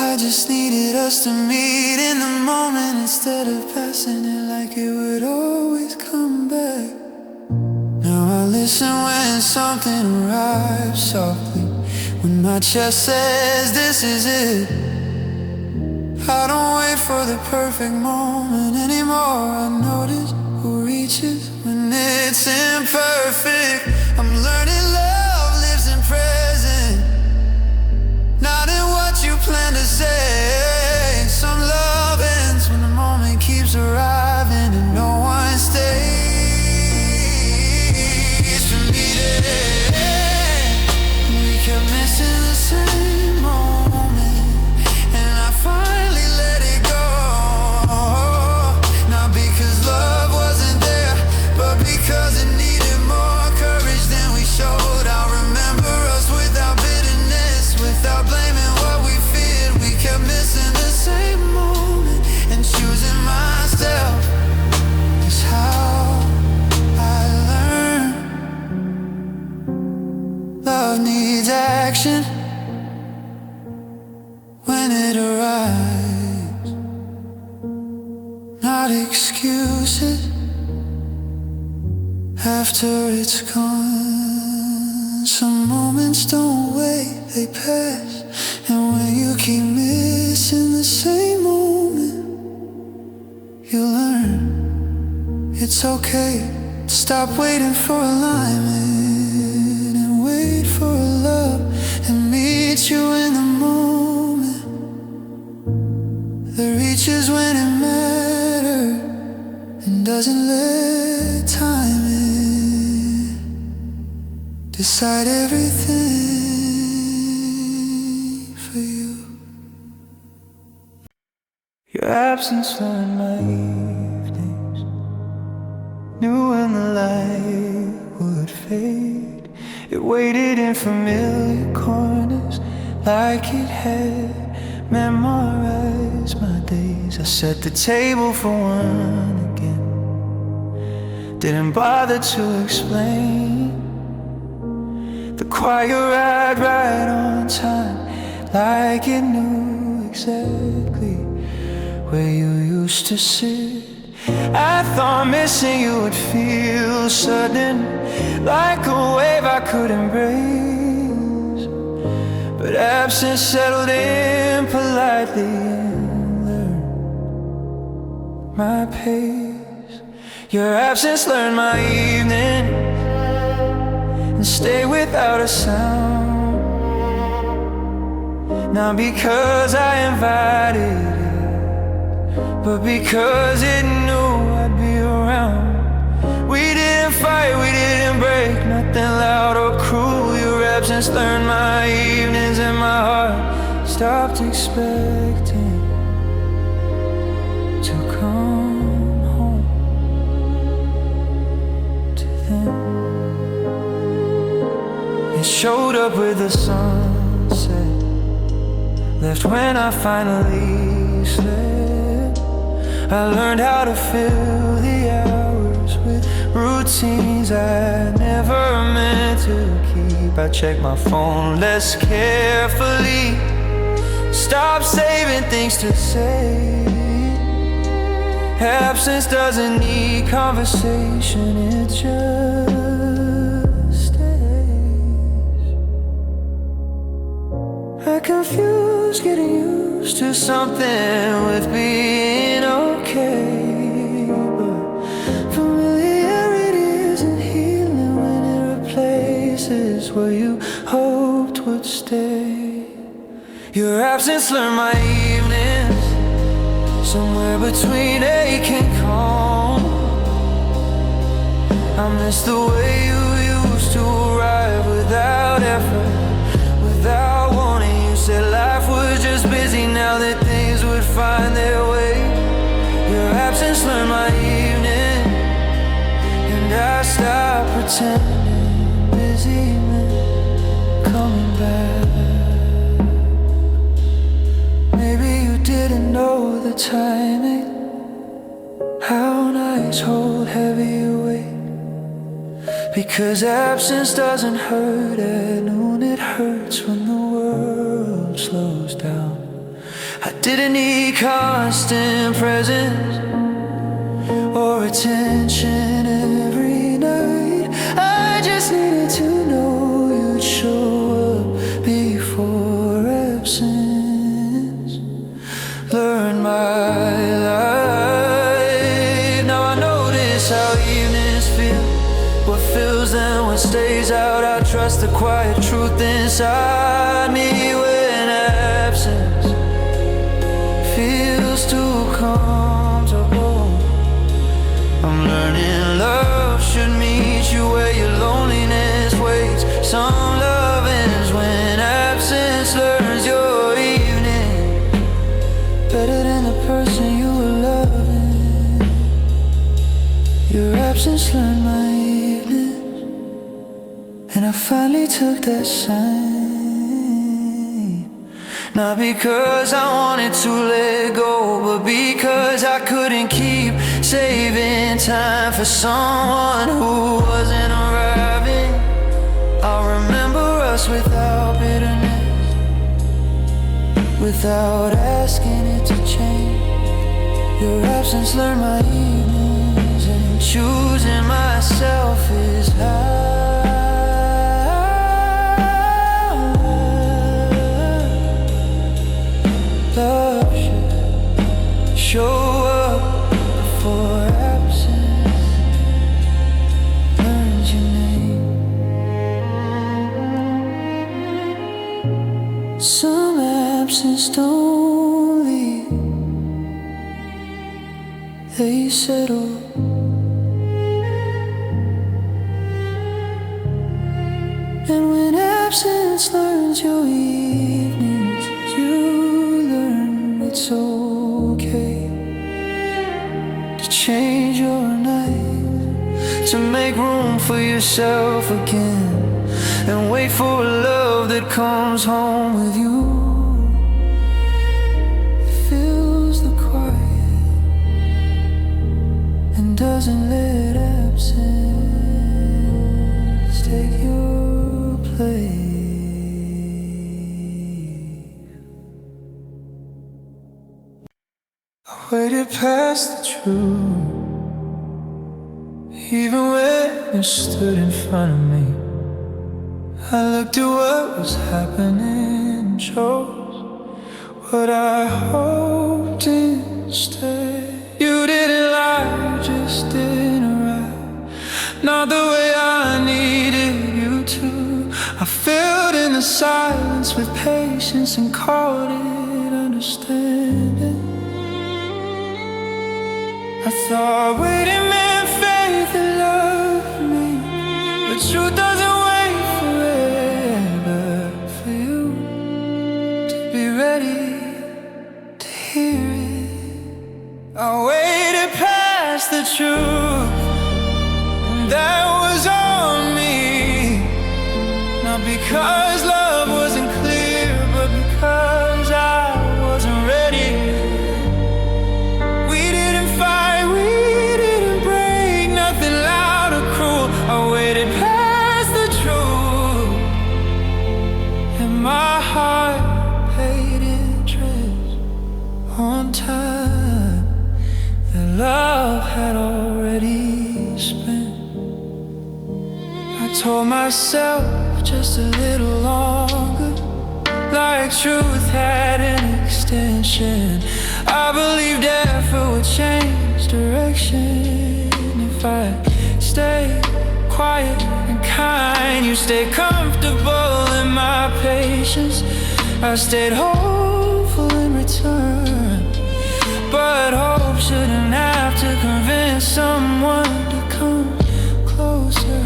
I just needed us to meet in the moment instead of passing it like it would always come back. Now I listen when something arrives softly, when my chest says this is it. I don't wait for the perfect moment anymore. I notice who reaches when it's imperfect. I'm learning love lives in present, not in what you plan to say. Some love ends when the moment keeps arriving and no one stays. Kept missing the same moment, and I finally let it go. Not because love wasn't there, but because it needed more courage than we showed. I'll remember us without bitterness, without blaming what we feared. We kept missing the same moment, and choosing myself is how I learned. Love needs action when it arrives, not excuses after it's gone. Some moments don't wait, they pass. And when you keep missing the same moment, you learn it's okay to stop waiting for alignment and wait for love and meet you in the moment that reaches when it matters and doesn't let time in decide everything for you. Your absence learned my evenings, knew when the light would fade. It waited in familiar corners like it had memorized my days. I set the table for one again, didn't bother to explain. The choir ride right on time, like it knew exactly where you used to sit. I thought missing you would feel sudden, like a wave I could embrace. But absence settled in politely and learned my pace. Your absence learned my evening and stay without a sound. Not because I invited it, but because it knew I'd be around. We didn't fight, we didn't break, nothing loud or cruel. Your absence learned my evenings and my heart stopped expecting to come home to them. It showed up with the sunset, left when I finally slept. I learned how to fill the hours with routines I never meant to keep. I check my phone less carefully, stop saving things to say. Absence doesn't need conversation, it just stays. I confuse getting used to something with being okay, but familiarity isn't healing when it replaces what you hoped would stay. Your absence learned my evenings, somewhere between ache and calm. I miss the way you used to arrive without effort, without warning. You said life was just busy, now that things would find their way. Your absence learned my evening, and I stopped pretending busy meant the timing. How nights hold heavy weight. Because absence doesn't hurt at noon, it hurts when the world slows down. I didn't need constant presence or attention every night. I just needed to know you'd show up before absence learn my life. Now I notice how evenings feel, what fills them, what stays out. I trust the quiet truth inside me when absence feels too comfortable. I'm learning love should meet you where your loneliness waits. Some love ends when absence learns your evening better than the person you were loving. Your absence learned my evenings, and I finally took that sign. Not because I wanted to let go, but because I couldn't keep saving time for someone who wasn't arriving. I'll remember us without bitterness, without asking it to change. Your absence learned my evenings, and choosing myself is how love should show up before absence learns your name. Some absence don't leave, they settle. And when absence learns your evenings, you learn it's okay to change your night, to make room for yourself again, and wait for a love that comes home with you. It fills the quiet and doesn't let absence take your place. I waited past the truth, even when you stood in front of me. I looked at what was happening, chose what I hoped instead. You didn't lie, you just didn't arrive, not the way I needed you to. I filled in the silence with patience and called it understanding. I thought waiting meant faith and love for me, but truth doesn't wait forever for you to be ready to hear it. I waited past the truth, and that was on me. Not because love wasn't clear, but because I wasn't ready. We didn't fight, we didn't break, nothing loud or cruel. I waited past the truth, and my heart paid interest on time that love had already spent. I told myself just a little longer, like truth had an extension. I believed effort would change direction if I stayed quiet and kind. You stayed comfortable in my patience, I stayed hopeful in return. But hope shouldn't have to convince someone to come closer.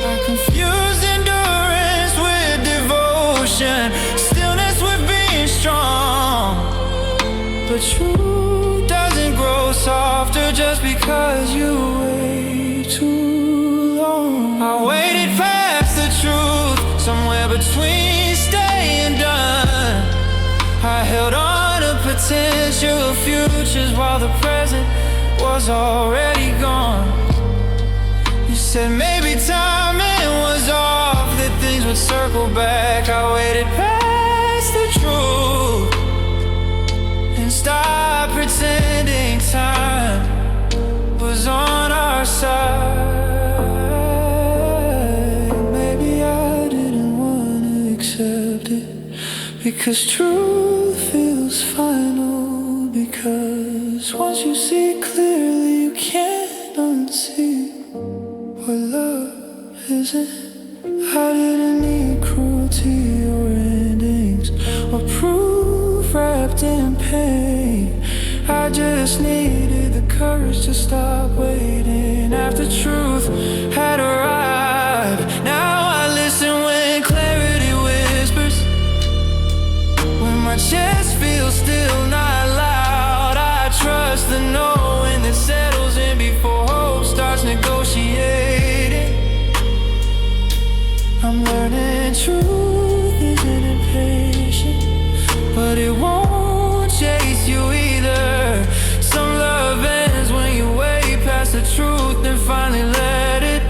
I confused endurance with devotion, stillness with being strong. But truth doesn't grow softer just because you wait too long. I waited past the truth, somewhere between stay and done. I held on to potential futures while the present was already gone. You said maybe timing was off, that things would circle back. I waited past the truth and stopped pretending time was on our side. Maybe I didn't want to accept it, because truth feels final. Because once you see clearly, you can't unsee what love isn't. I didn't need cruelty or endings or proof wrapped in pain. I just needed the courage to stop waiting after truth had arrived. Now I listen when clarity whispers, when my chest feels still, not loud. I trust the knowing that settles in before hope starts negotiating. I'm learning truth isn't impatient, but it won't chase you either. Some love ends when you way past the truth and finally let it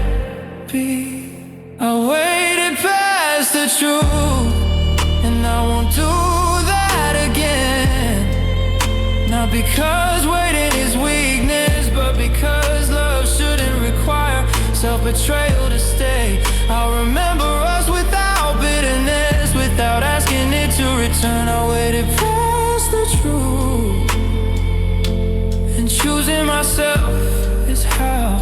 be. I waited past the truth, and I won't do that again. Not because waiting is weakness, but because love shouldn't require self-betrayal to stay. I'll remember us without bitterness, without asking it to return. I waited past the truth, and choosing myself is how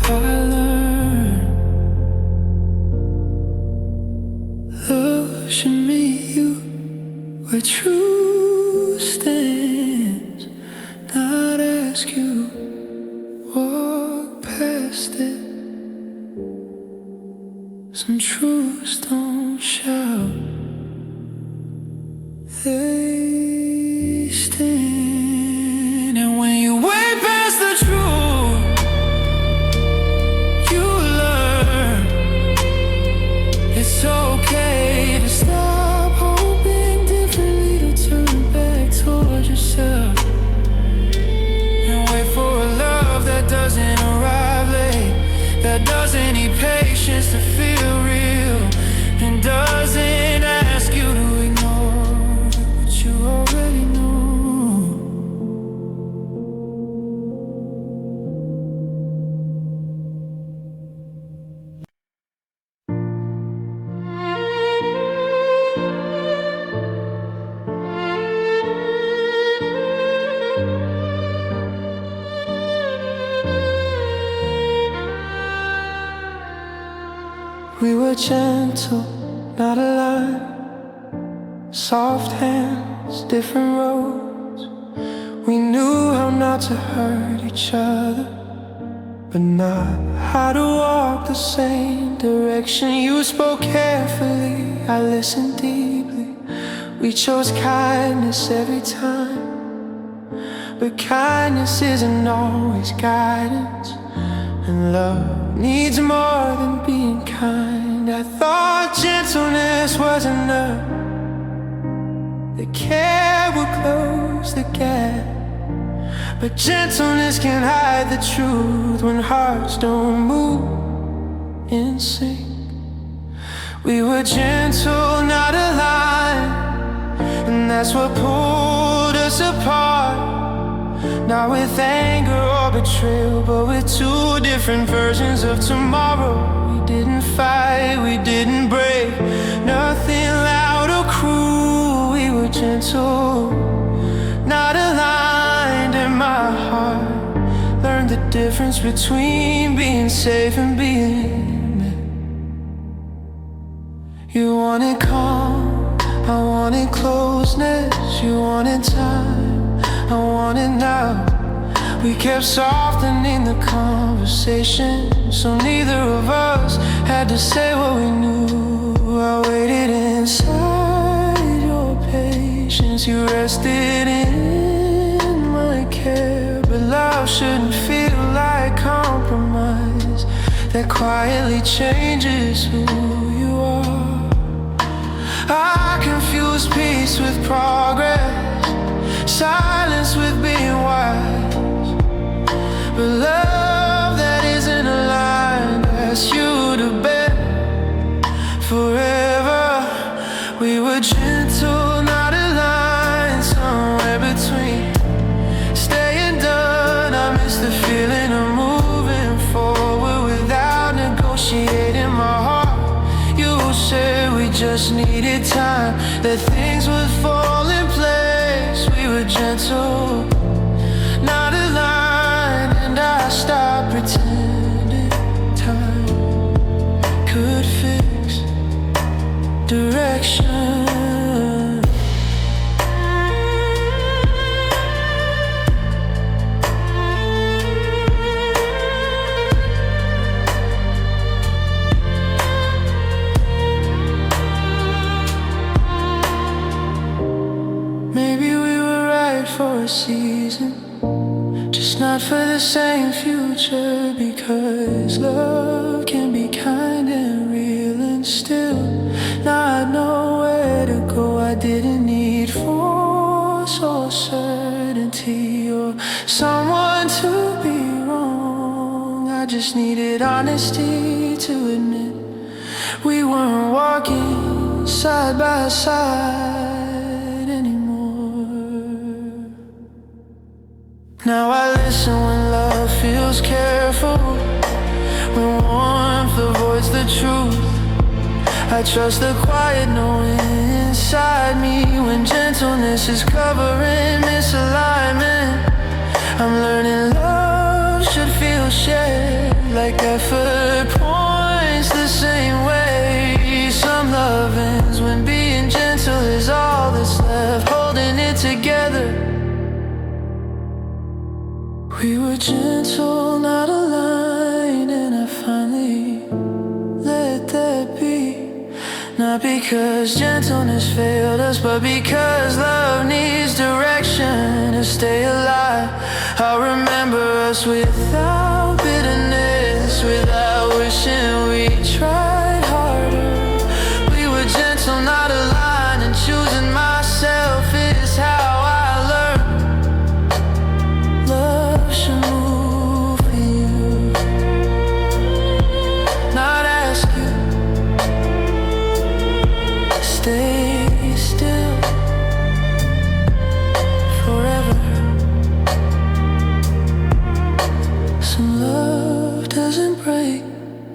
I learn. Love should meet you where truth stands, not ask you, walk past it. Some truths don't shout, they stand. And when you way past the truth, you learn it's okay to stop hoping differently, to turn back towards yourself and wait for a love that doesn't arrive late, that doesn't need patience to feel real, and doesn't ask you to ignore what you already know. We were gentle, not aligned, soft hands, different roads. We knew how not to hurt each other, but not how to walk the same direction. You spoke carefully, I listened deeply. We chose kindness every time, but kindness isn't always guidance, and love needs more than being kind. I thought gentleness was enough, that care would close the gap, but gentleness can hide the truth when hearts don't move in sync. We were gentle, not aligned, and that's what pulled us apart. Not with anger or betrayal, but with two different versions of tomorrow. We didn't fight, we didn't break, nothing loud or cruel. We were gentle, not aligned, and my heart learned the difference between being safe and being met. You wanted calm, I wanted closeness. You wanted time, I want it now. We kept softening the conversation, so neither of us had to say what we knew. I waited inside your patience, you rested in my care. But love shouldn't feel like compromise that quietly changes who you are. I confuse peace with progress, that things would fall in place. We were gentle, not aligned, and I stopped pretending time could fix direction. Maybe we were right for a season, just not for the same future. Because love can be kind and real and still not know where to go. I didn't need force or certainty or someone to be wrong. I just needed honesty to admit we weren't walking side by side anymore. Now I listen when love feels careful, when warmth avoids the truth. I trust the quiet knowing inside me when gentleness is covering misalignment. I'm learning love should feel shared, like effort points the same way. Some love ends when being gentle is all that's left, holding it together. We were gentle, not aligned, and I finally let that be. Not because gentleness failed us, but because love needs direction to stay alive. I'll remember us without bitterness, without wishing we tried harder. We were gentle, not aligned, and choosing myself is how I learned love should move for you, not ask you. Stay still forever. Some love doesn't break,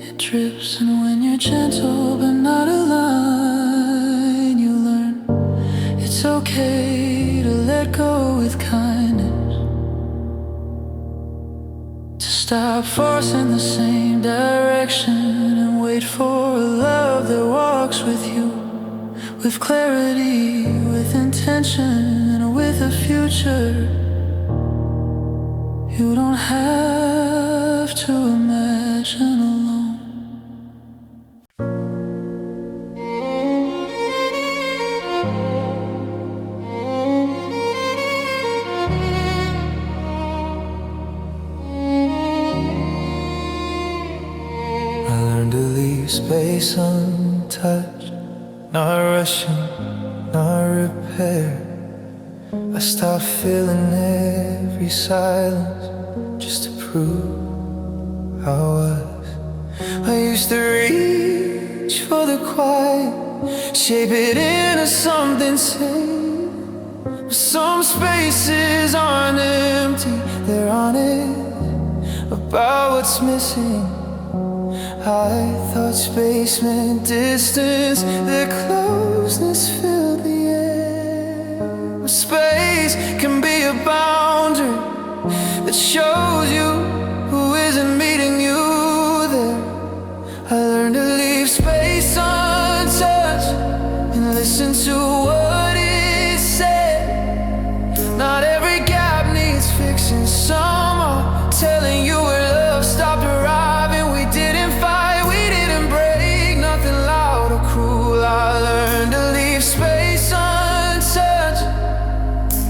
it drips. And when you're gentle but not aligned, you learn it's okay to let go with kindness, to stop forcing the same direction and wait for a love that walks with you, with clarity, with intention, and with a future. You don't have to imagine alone. I learned to leave space untouched, not rushing, not repair. I stopped filling every silence just to prove I was. I used to reach for the quiet, shape it into something safe. But some spaces aren't empty, they're honest about what's missing. I thought space meant distance, that closeness filled the air. But space can be a boundary that shows you who isn't meeting you there. I learned to leave space untouched and listen to what it said. Not every gap needs fixing, some are telling you where love stopped arriving. We didn't fight, we didn't break, nothing loud or cruel. I learned to leave space untouched,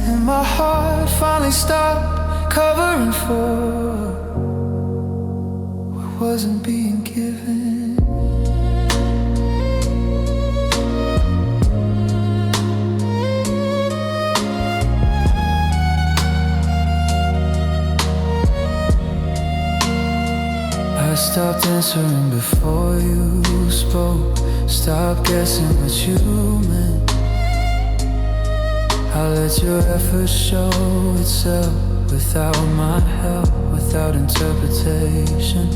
and my heart finally stopped covering for what wasn't being given. I stopped answering before you spoke, stopped guessing what you meant. I let your effort show itself without my help, without interpretation.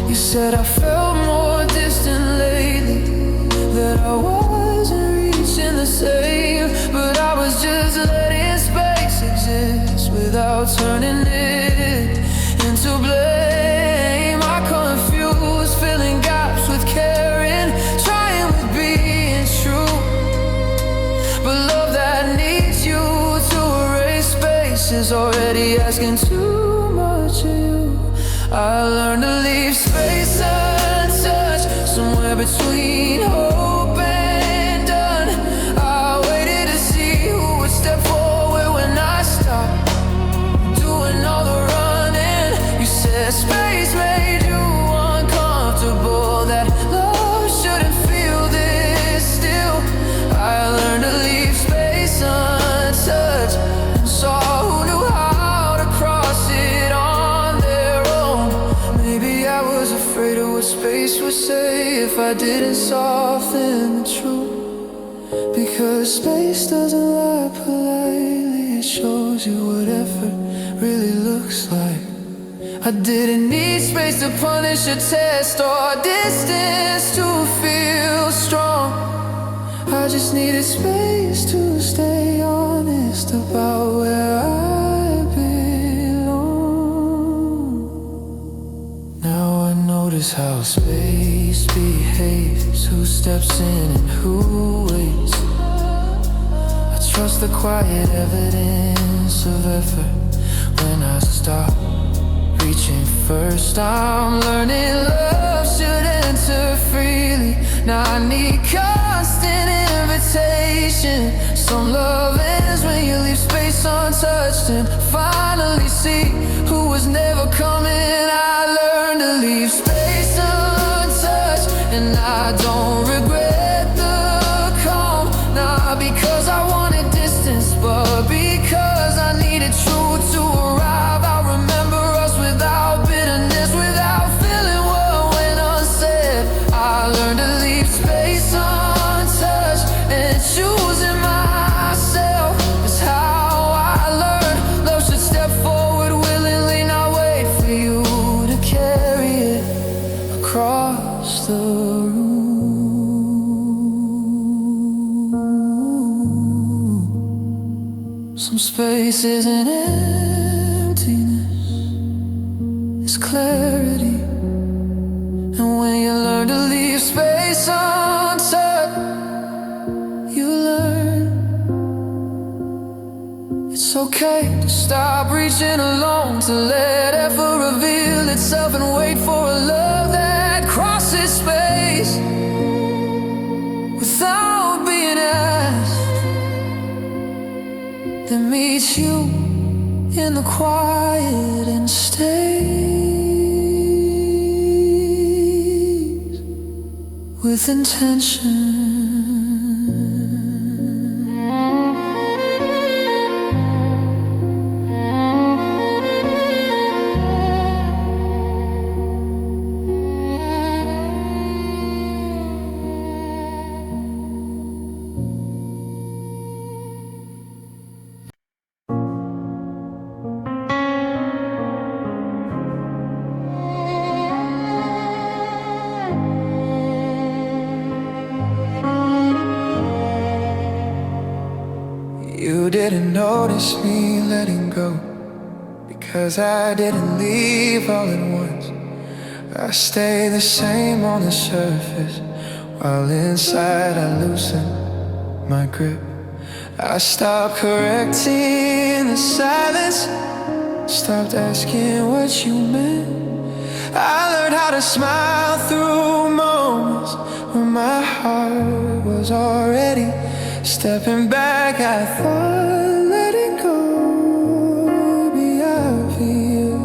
You said I felt more distant lately, that I wasn't reaching wishing the same, but I was just letting space exist without turning it into blame. I confused, filling gaps with caring, trying with being true. But love that needs you to erase space is already asking too much of you. I learned to leave space untouched, somewhere between hope and done. I waited to see who would step forward when I stopped doing all the running. You said space made you uncomfortable, that love shouldn't feel this still. I learned to leave space untouched and saw who knew how to cross it on their own. Maybe I was afraid of what space would say if I didn't soften the truth. Because space doesn't lie politely, it shows you what effort really looks like. I didn't need space to punish a test or distance to feel strong. I just needed space to stay honest about where I belong. Now I notice how space behaves, who steps in and who waits. I trust the quiet evidence of effort when I stop reaching first. I'm learning love should enter freely. Now I need constant invitation. Some love ends when you leave space untouched and finally see who was never coming. I learned to leave space untouched, and I don't regret the calm. Not because I wanted distance, but because I needed truth to arrive. I remember us without bitterness, without feeling what went unsaid. I learned to leave space untouched, and choosing myself is how I learned love should step forward willingly, not wait for you to carry it across the room. Some space isn't emptiness, it's clarity. And when you learn to leave space untouched, you learn it's okay to stop reaching alone, to let effort reveal itself and wait for a love that crosses space without being asked, that meets you in the quiet and stays with intention. You didn't notice me letting go, because I didn't leave all at once. I stayed the same on the surface, while inside I loosened my grip. I stopped correcting the silence, stopped asking what you meant. I learned how to smile through moments when my heart was already stepping back. I thought letting go would be obvious.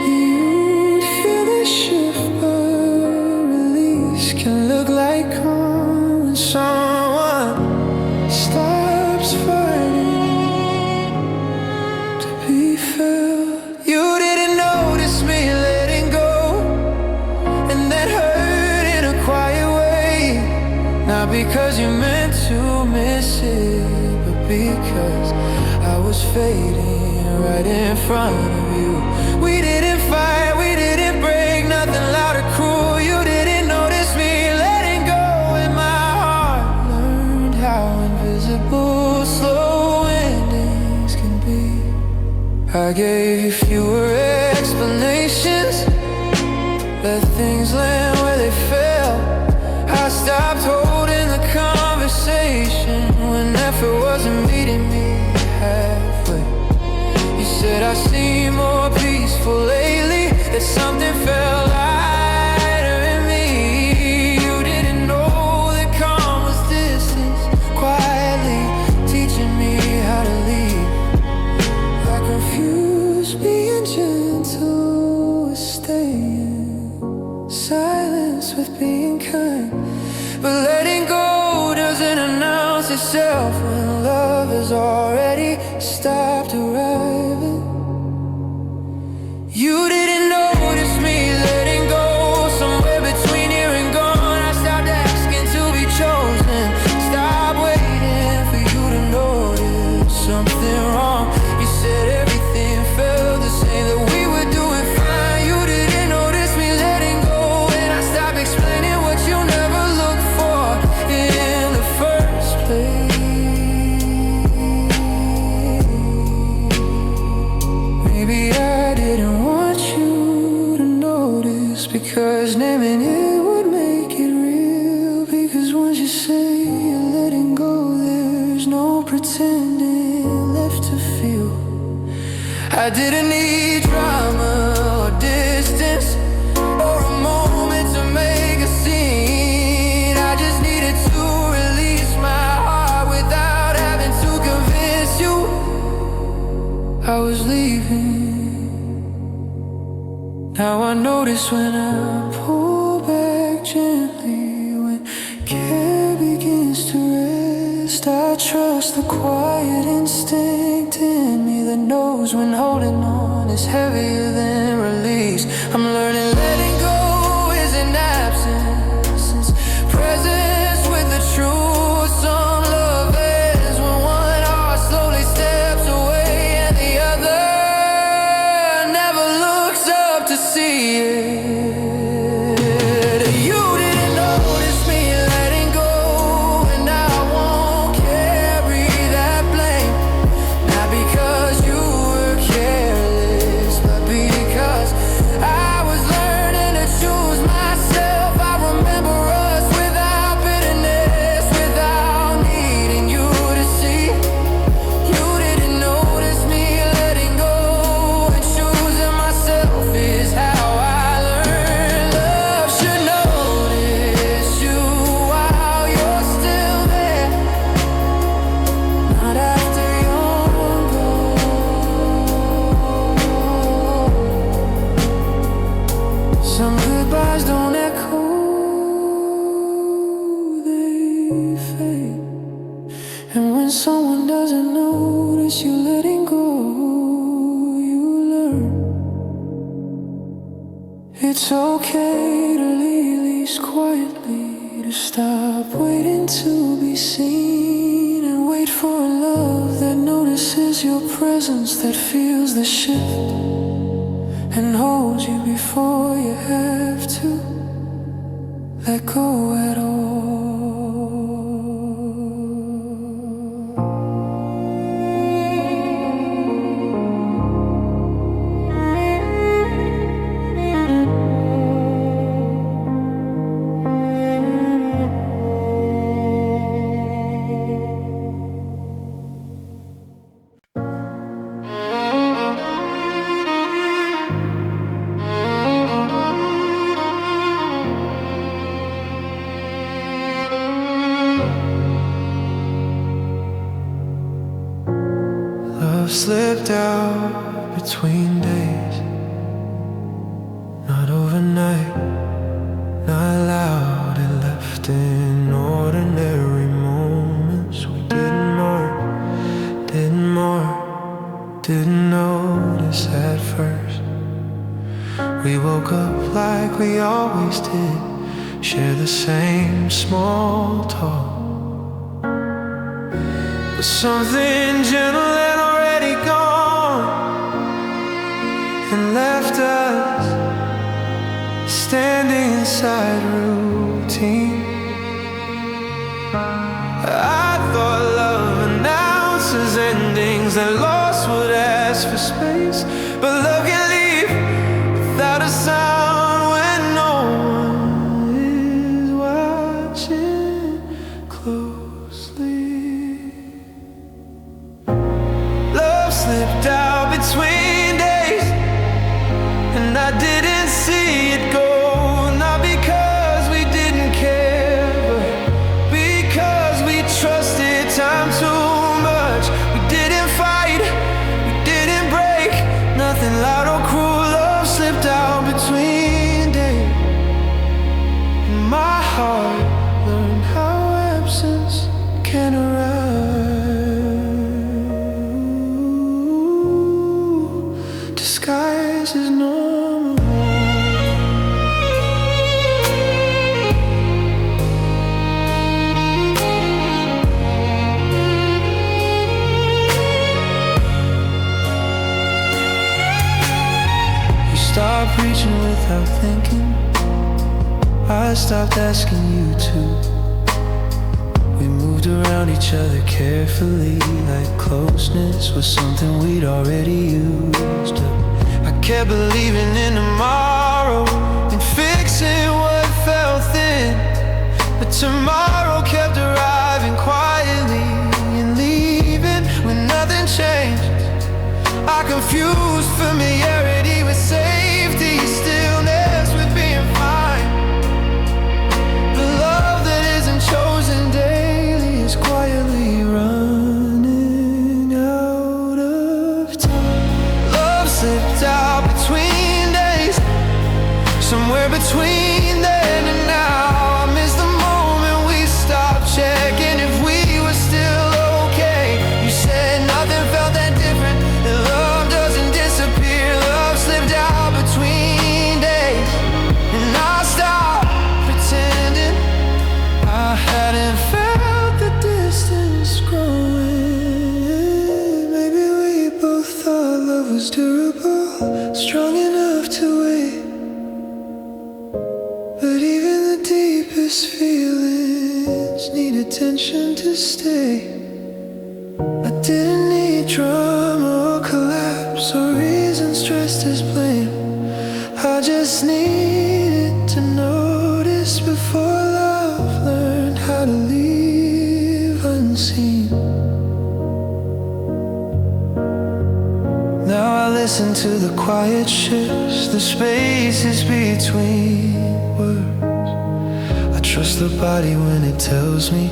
You'd feel the shift, but release can look like calm when someone stops fighting to be filled. You didn't notice me letting go, and that hurt in a quiet way. Not because you meant to miss it, but because I was fading right in front of you. We didn't fight, we didn't break, nothing loud or cruel. You didn't notice me letting go, and my heart I gave you fewer explanations, let things land where they fell. I stopped holding the conversation when effort wasn't meeting me halfway. You said I seem more peaceful lately, that something felt lighter in me. You didn't know that calm was distance, quietly teaching me how to leave. I confused being gentle with staying, silence with being kind. But letting go doesn't announce itself when love has already stopped arriving. You didn't notice me letting go, somewhere between here and gone. I stopped asking to be chosen, stopped waiting for you to notice something wrong. You said everything felt the same, that we were doing fine. You didn't notice me letting go, and I stopped explaining what you never looked for in the first place. Maybe I didn't want you to notice, because naming it would make it real. Because once you say you're letting go, there's no pretending left to feel. I didn't need drama or distance or a moment to make a scene. I just needed to release my heart without having to convince you I was leaving. Now I notice when I pull back gently, when care begins to rest. I trust the quiet instinct in me that knows when holding on is heavier than release. I'm learning letting go isn't absence, it's presence with the truth. Some love ends when one heart slowly steps away and the other never looks up to see it. You didn't notice me letting go, and I won't carry that blame. Not because you were careless, but because I was learning to choose myself. I remember us without bitterness, without needing you to see. You didn't notice me letting go, and choosing myself is how I learned. Love should notice you while you're still there, not after you're gone. Some goodbyes don't echo, they fade. And when someone doesn't notice you letting go, you learn it's okay to release quietly, to stop waiting to be seen, and wait for a love that notices your presence, that feels the shift and holds you before you have to let go at all. Love slipped out between days, not overnight, not loud. It left in ordinary moments. We didn't notice at first. We woke up like we always did, share the same small talk. But something gentle had already gone and left us standing inside routine. I thought love announces endings, that loss would ask ask for space, but love can leave without a sound when no one is watching closely. Love slipped out between days, and I didn't see it go. Not because we didn't care, but because we trusted time too much. We didn't fight, we didn't break, nothing loud or cruel. Love slipped out between days, and my heart learned how absence can arrive. Disguise is normal. Stop reaching without thinking. I stopped asking you to. We moved around each other carefully, like closeness was something we'd already used to. I kept believing in tomorrow and fixing what felt thin, but tomorrow kept arriving quietly and leaving when nothing changed. I confused familiarity with safety, stillness with being fine. The love that isn't chosen daily is quietly running out of time. Love slipped out between days, somewhere between then and now. I miss the moment we stopped checking if we were still okay. You said nothing felt that different, that love doesn't disappear. Love slipped out between days, and I stopped pretending I hadn't felt the distance growing. Maybe we both thought love was durable, strong enough to wait, but even the deepest feelings need attention to stay. I didn't need drama or collapse or reasons dressed as blame. I just needed to notice before love learned how to leave unseen. Now I listen to the quiet shifts, the spaces between words. I trust the body when it tells me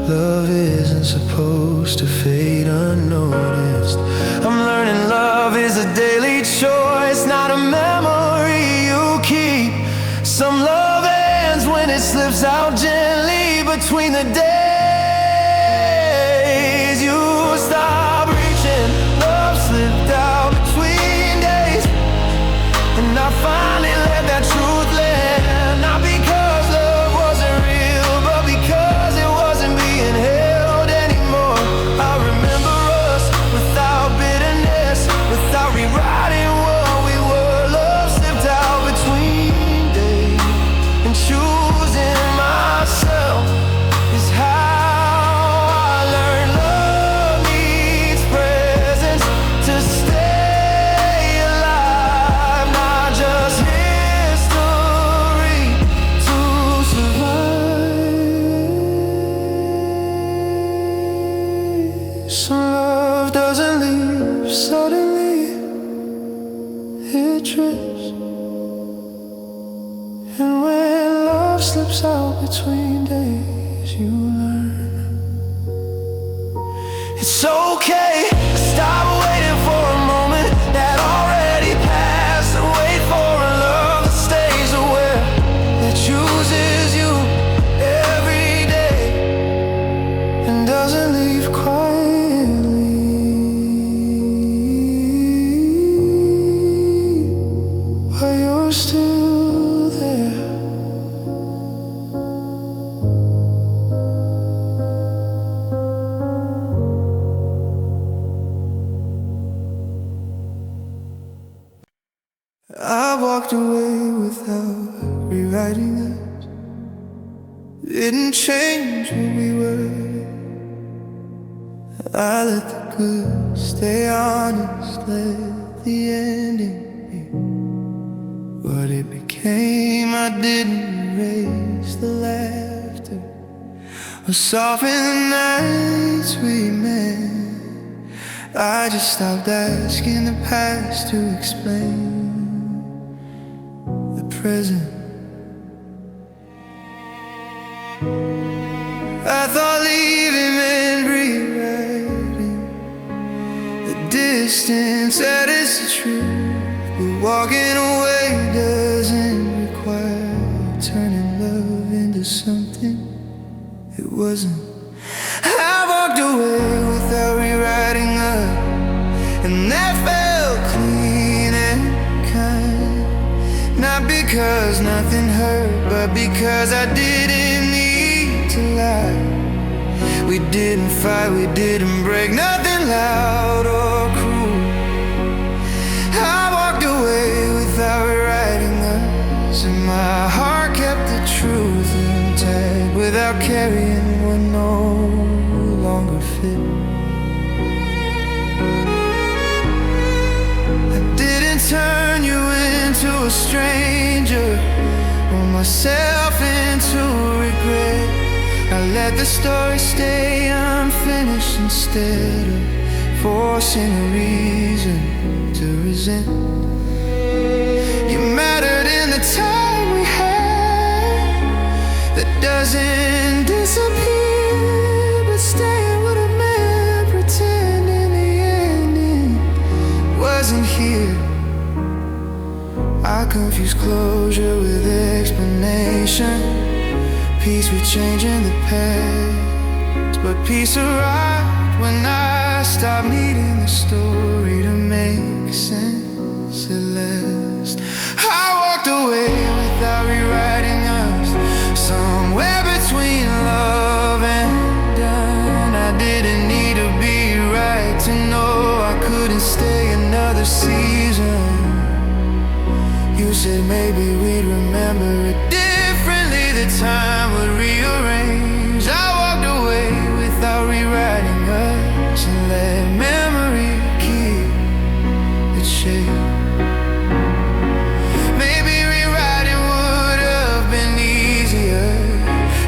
love isn't supposed to fade unnoticed. I'm learning love is a daily choice, not a memory you keep. Some love ends when it slips out gently between the days. You stop reaching, love slipped out between days, and I finally let that truth land. Not because love wasn't real, but because it wasn't being held anymore. I remember us without bitterness, without rewriting what we were. Love slipped out between days, and choosing myself is how I learned love needs presence to stay alive, not just history to survive. Some love doesn't leave suddenly, it drifts. And when love slips out between days, you learn it's okay to stop waiting for a moment that already passed, and wait for a love that stays aware, that chooses you every day and doesn't leave quietly while you're still there. could stay honest, let the ending be what it became. I didn't erase the laughter or soften the nights we met. I just stopped asking the past to explain the present. I thought leaving meant rewriting the distance, that is the truth. But walking away doesn't require turning love into something it wasn't. I walked away without rewriting up, and that felt clean and kind. Not because nothing hurt, but because I didn't need to lie. We didn't fight, we didn't break, nothing loud or cruel. I walked away without rewriting us, and my heart kept the truth intact without carrying what no longer fit. I didn't turn you into a stranger or myself into regret. I let the story stay unfinished instead of forcing a reason to resent. You mattered in the time we had that doesn't disappear, but staying would have meant pretending the ending wasn't here. I confuse closure with explanation, peace with changing the past. But peace arrived when I stopped needing the story to make sense at last. I walked away without rewriting us, somewhere between love and done. I didn't need to be right to know I couldn't stay another season. You said maybe we'd remember it differently, the time would rearrange. I walked away without rewriting us, and let memory keep its shape. Maybe rewriting would have been easier,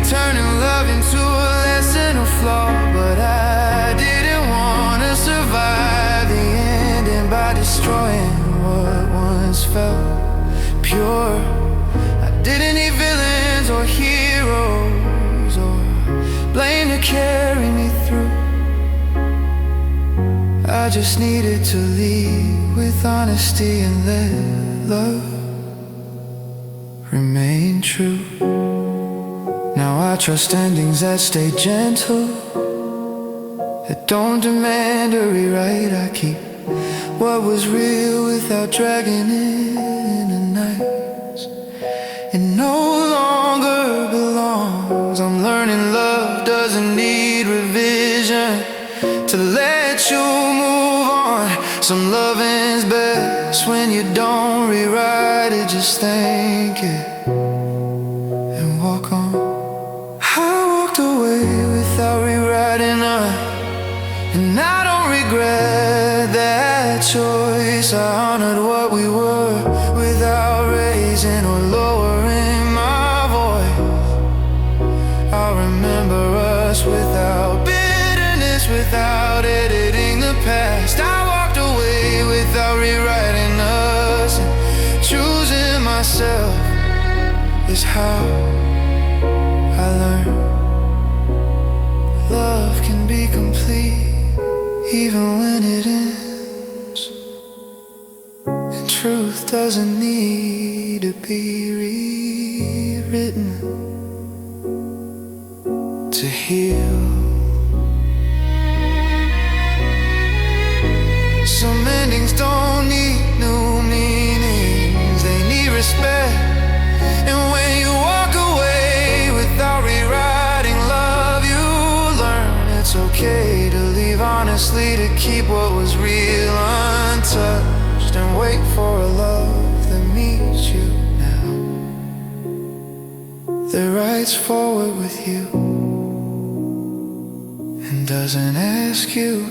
turning love into a lesson or flaw. But I didn't want to survive the ending by destroying what once felt pure. I didn't need villains or heroes or blame to carry me through. I just needed to lead with honesty and let love remain true. Now I trust endings that stay gentle, that don't demand a rewrite. I keep what was real without dragging in the nights it no longer belongs. I'm learning love doesn't need revision to let you move on. Some loving's best when you don't rewrite it, just think it and walk on. I walked away without rewriting us, and I don't regret that choice. I honored what we were without raising or lowering my voice. I'll remember us without bitterness, without editing the past. I walked away without rewriting us, and choosing myself is how I learned love can be complete even when it ends, and truth doesn't need to be rewritten to heal. Some endings don't need new meanings, they need respect. And when you walk away without rewriting love, you learn it's okay to leave honestly, to keep what was real untouched, and wait for a love that meets you now, that rides forward with you and doesn't ask you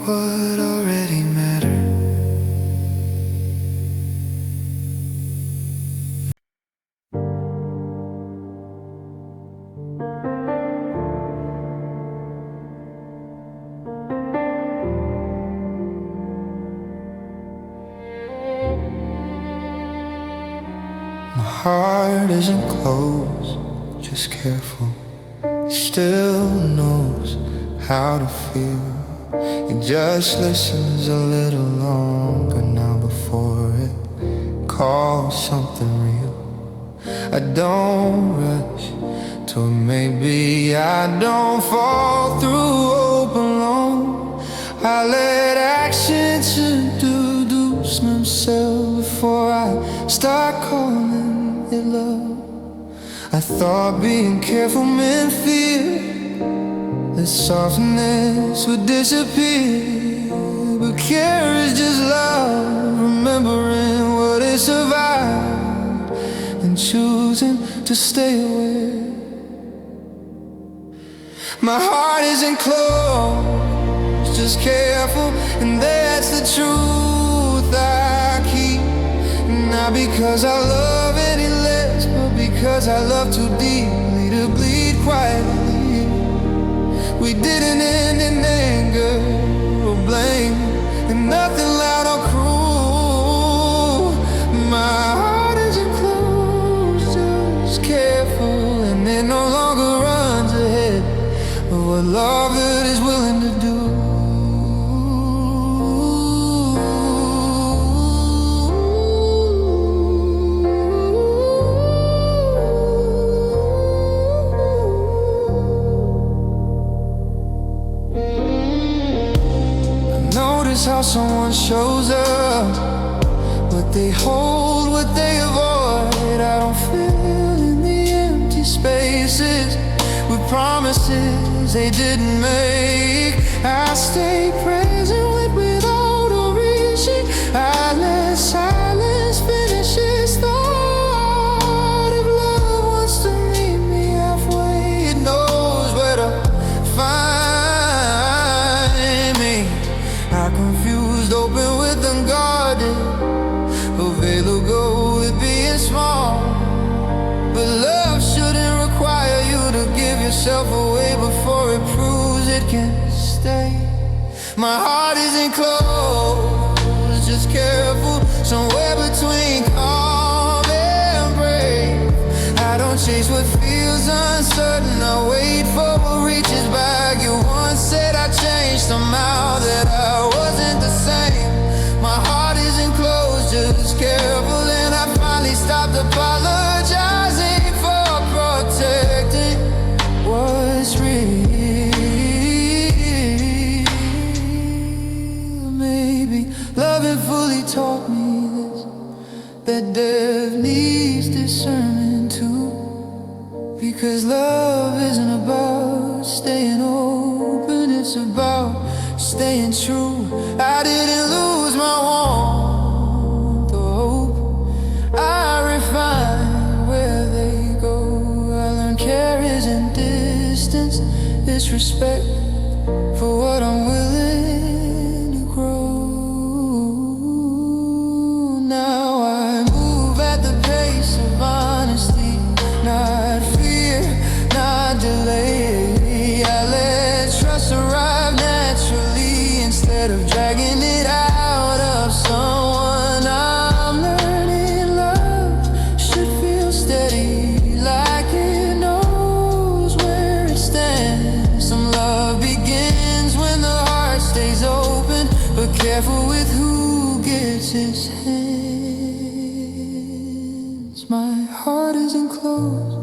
what already mattered. My heart isn't closed, just careful. It still knows how to feel. It just listens a little longer now before it calls something real. I don't rush to maybe I don't fall through open alone. I let actions introduce themselves before I start calling it love. I thought being careful meant fear, that softness would disappear. But care is just love, remembering what it survived and choosing to stay aware. My heart isn't closed, just careful, and that's the truth I keep. Not because I love any less, but because I love too deeply to bleed quietly. We didn't end in anger or blame, and nothing loud or cruel. My heart isn't closed, just careful, and it no longer runs ahead of what love it is willing to do. How someone shows up, what they hold, what they avoid. I don't fill in the empty spaces with promises they didn't make. I stay present without a reaching. I let silence finish its thought. If love wants to meet me halfway, it knows where to find me. I confused open with unguarded, available with being small. But love shouldn't require you to give yourself away before it proves it can stay. My heart isn't closed, just careful, somewhere between calm and brave. I don't chase what feels uncertain, I wait for what reaches back. You once said I changed, somehow that I wasn't the same. My heart isn't closed, just careful, and I finally stopped apologizing for protecting what's real. Maybe loving fully taught me this, that depth needs discernment too. Because love isn't about staying open, it's about staying true. I didn't lose my warmth or hope, I refined where they go. I learned care isn't distance, it's respect for what I'm willing to grow. Now I move at the pace of honesty, not fear, not delay. I let trust arrive naturally instead of dragging it out of someone. I'm learning love should feel steady, like it knows where it stands. Some love begins when the heart stays open, but careful with who gets its hands. My heart isn't closed,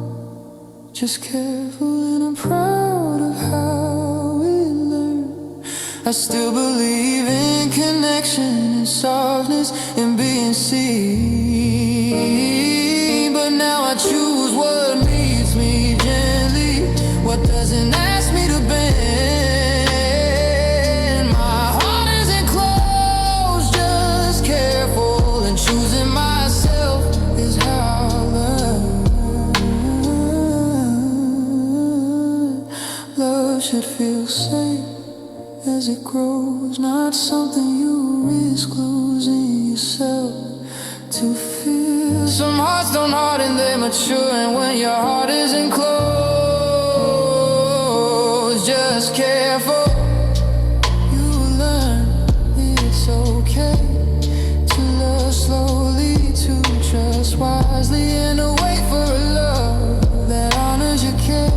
just careful, and I'm proud of how we learn. I still believe in connection and softness and being seen. But now I choose what meets me gently, what doesn't ask me to bend. My heart isn't closed, just careful, and choosing myself is how love should feel safe as it grows, not something you risk losing yourself to feel. Some hearts don't harden, they mature, and when your heart isn't closed, just careful. You will learn it's okay to love slowly, to trust wisely, and to wait for a love that honors your care,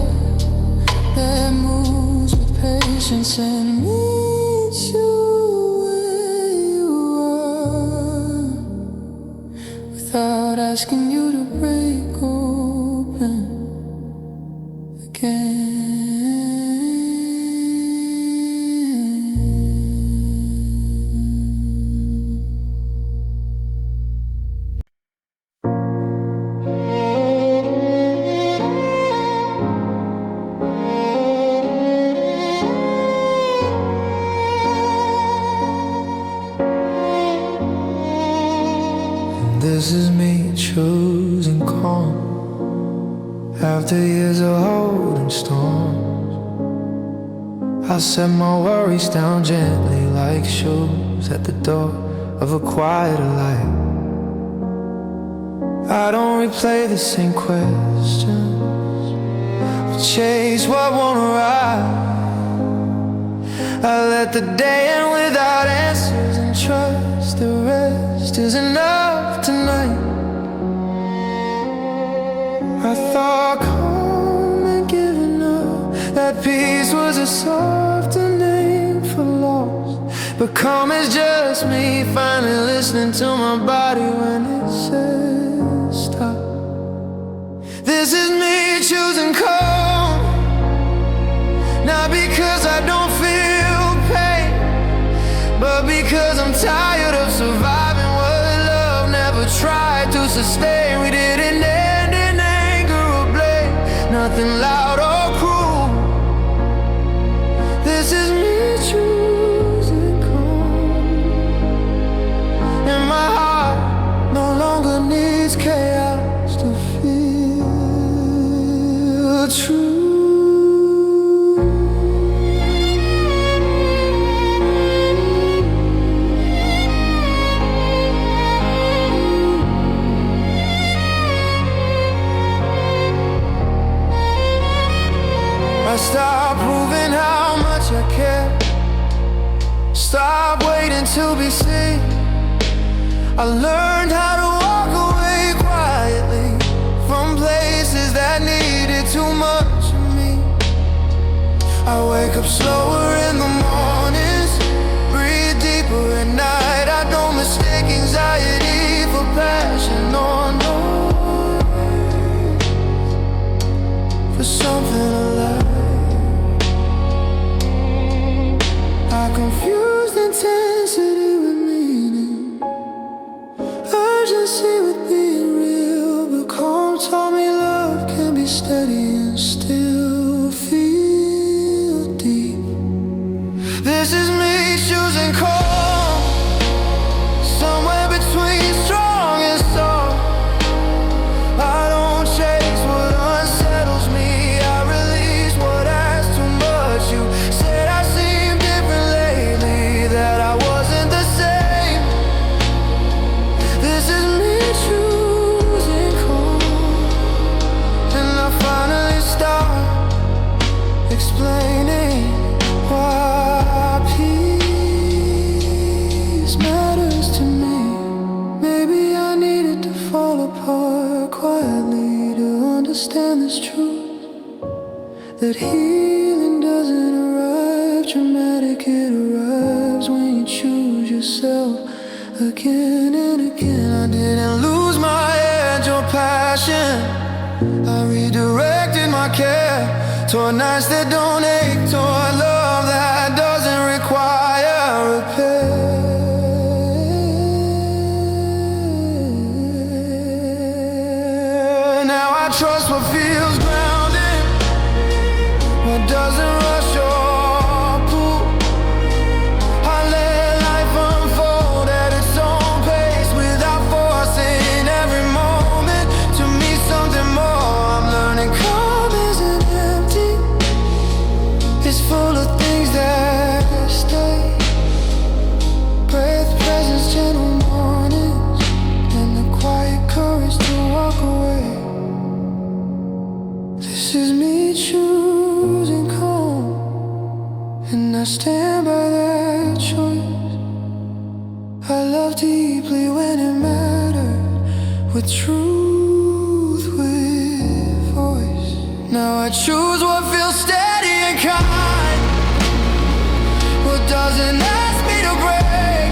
that moves with patience and meets you where you are, without asking you to break open again. This is me choosing calm after years of holding storms. I set my worries down gently like shoes at the door of a quieter life. I don't replay the same questions or chase what won't arrive. I let the day end without answers and trust the rest is enough tonight. I thought calm and giving up, that peace was a softer name for lost. But calm is just me finally listening to my body when it says stop. This is me choosing calm, not because I don't feel pain, but because I'm tired of surviving what love never tried to sustain. We didn't end in anger or blame, nothing loud or cruel. This is me choosing calm, and my heart no longer needs chaos to feel true. Stop proving how much I care, stop waiting to be seen. I learned how to walk away quietly from places that needed too much of me. I wake up slower in the mornings, breathe deeper at night. I don't mistake anxiety for passion or noise, for something alive. I confused intensity with meaning, urgency with being real. But calm taught me love can be steady and still feel deep. This is me choosing calm, somewhere between strong and soft. I don't chase what unsettles me, I release what has too much. You said I seemed different lately, that I wasn't the same. This is me choosing calm, and I finally start explaining why peace matters to me. Maybe I needed to fall apart quietly to understand this truth, that healing doesn't arrive dramatic, it arrives when you choose yourself again and again. I didn't lose my edge or passion, I redirected my care toward nights that don't ache, toward love that doesn't require repair. Now I trust what feels grounded, what doesn't rush or pull. I let life unfold at its own pace without forcing every moment to mean something more. I'm learning calm isn't empty, stand by that choice. I love deeply when it mattered, with truth, with voice. Now I choose what feels steady and kind, what doesn't ask me to break.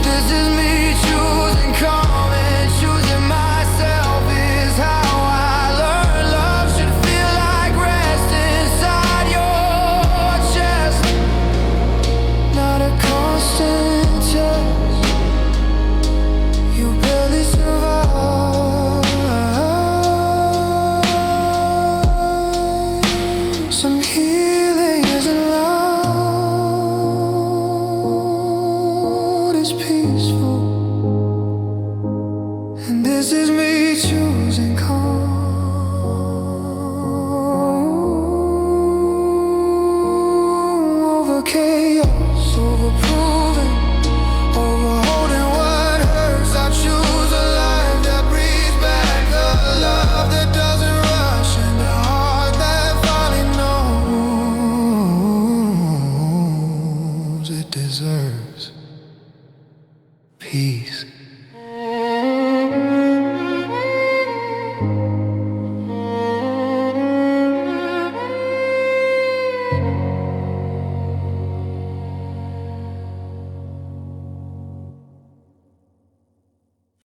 This is me choosing calm, and choosing myself is how I learn. Love should feel like rest inside your chest, not a constant test. You barely survive. Some healing isn't loud, it's peaceful. And this is me choosing calm over chaos, over proving, over holding what hurts. I choose a life that breathes back the love that doesn't rush, and the heart that finally knows it deserves peace.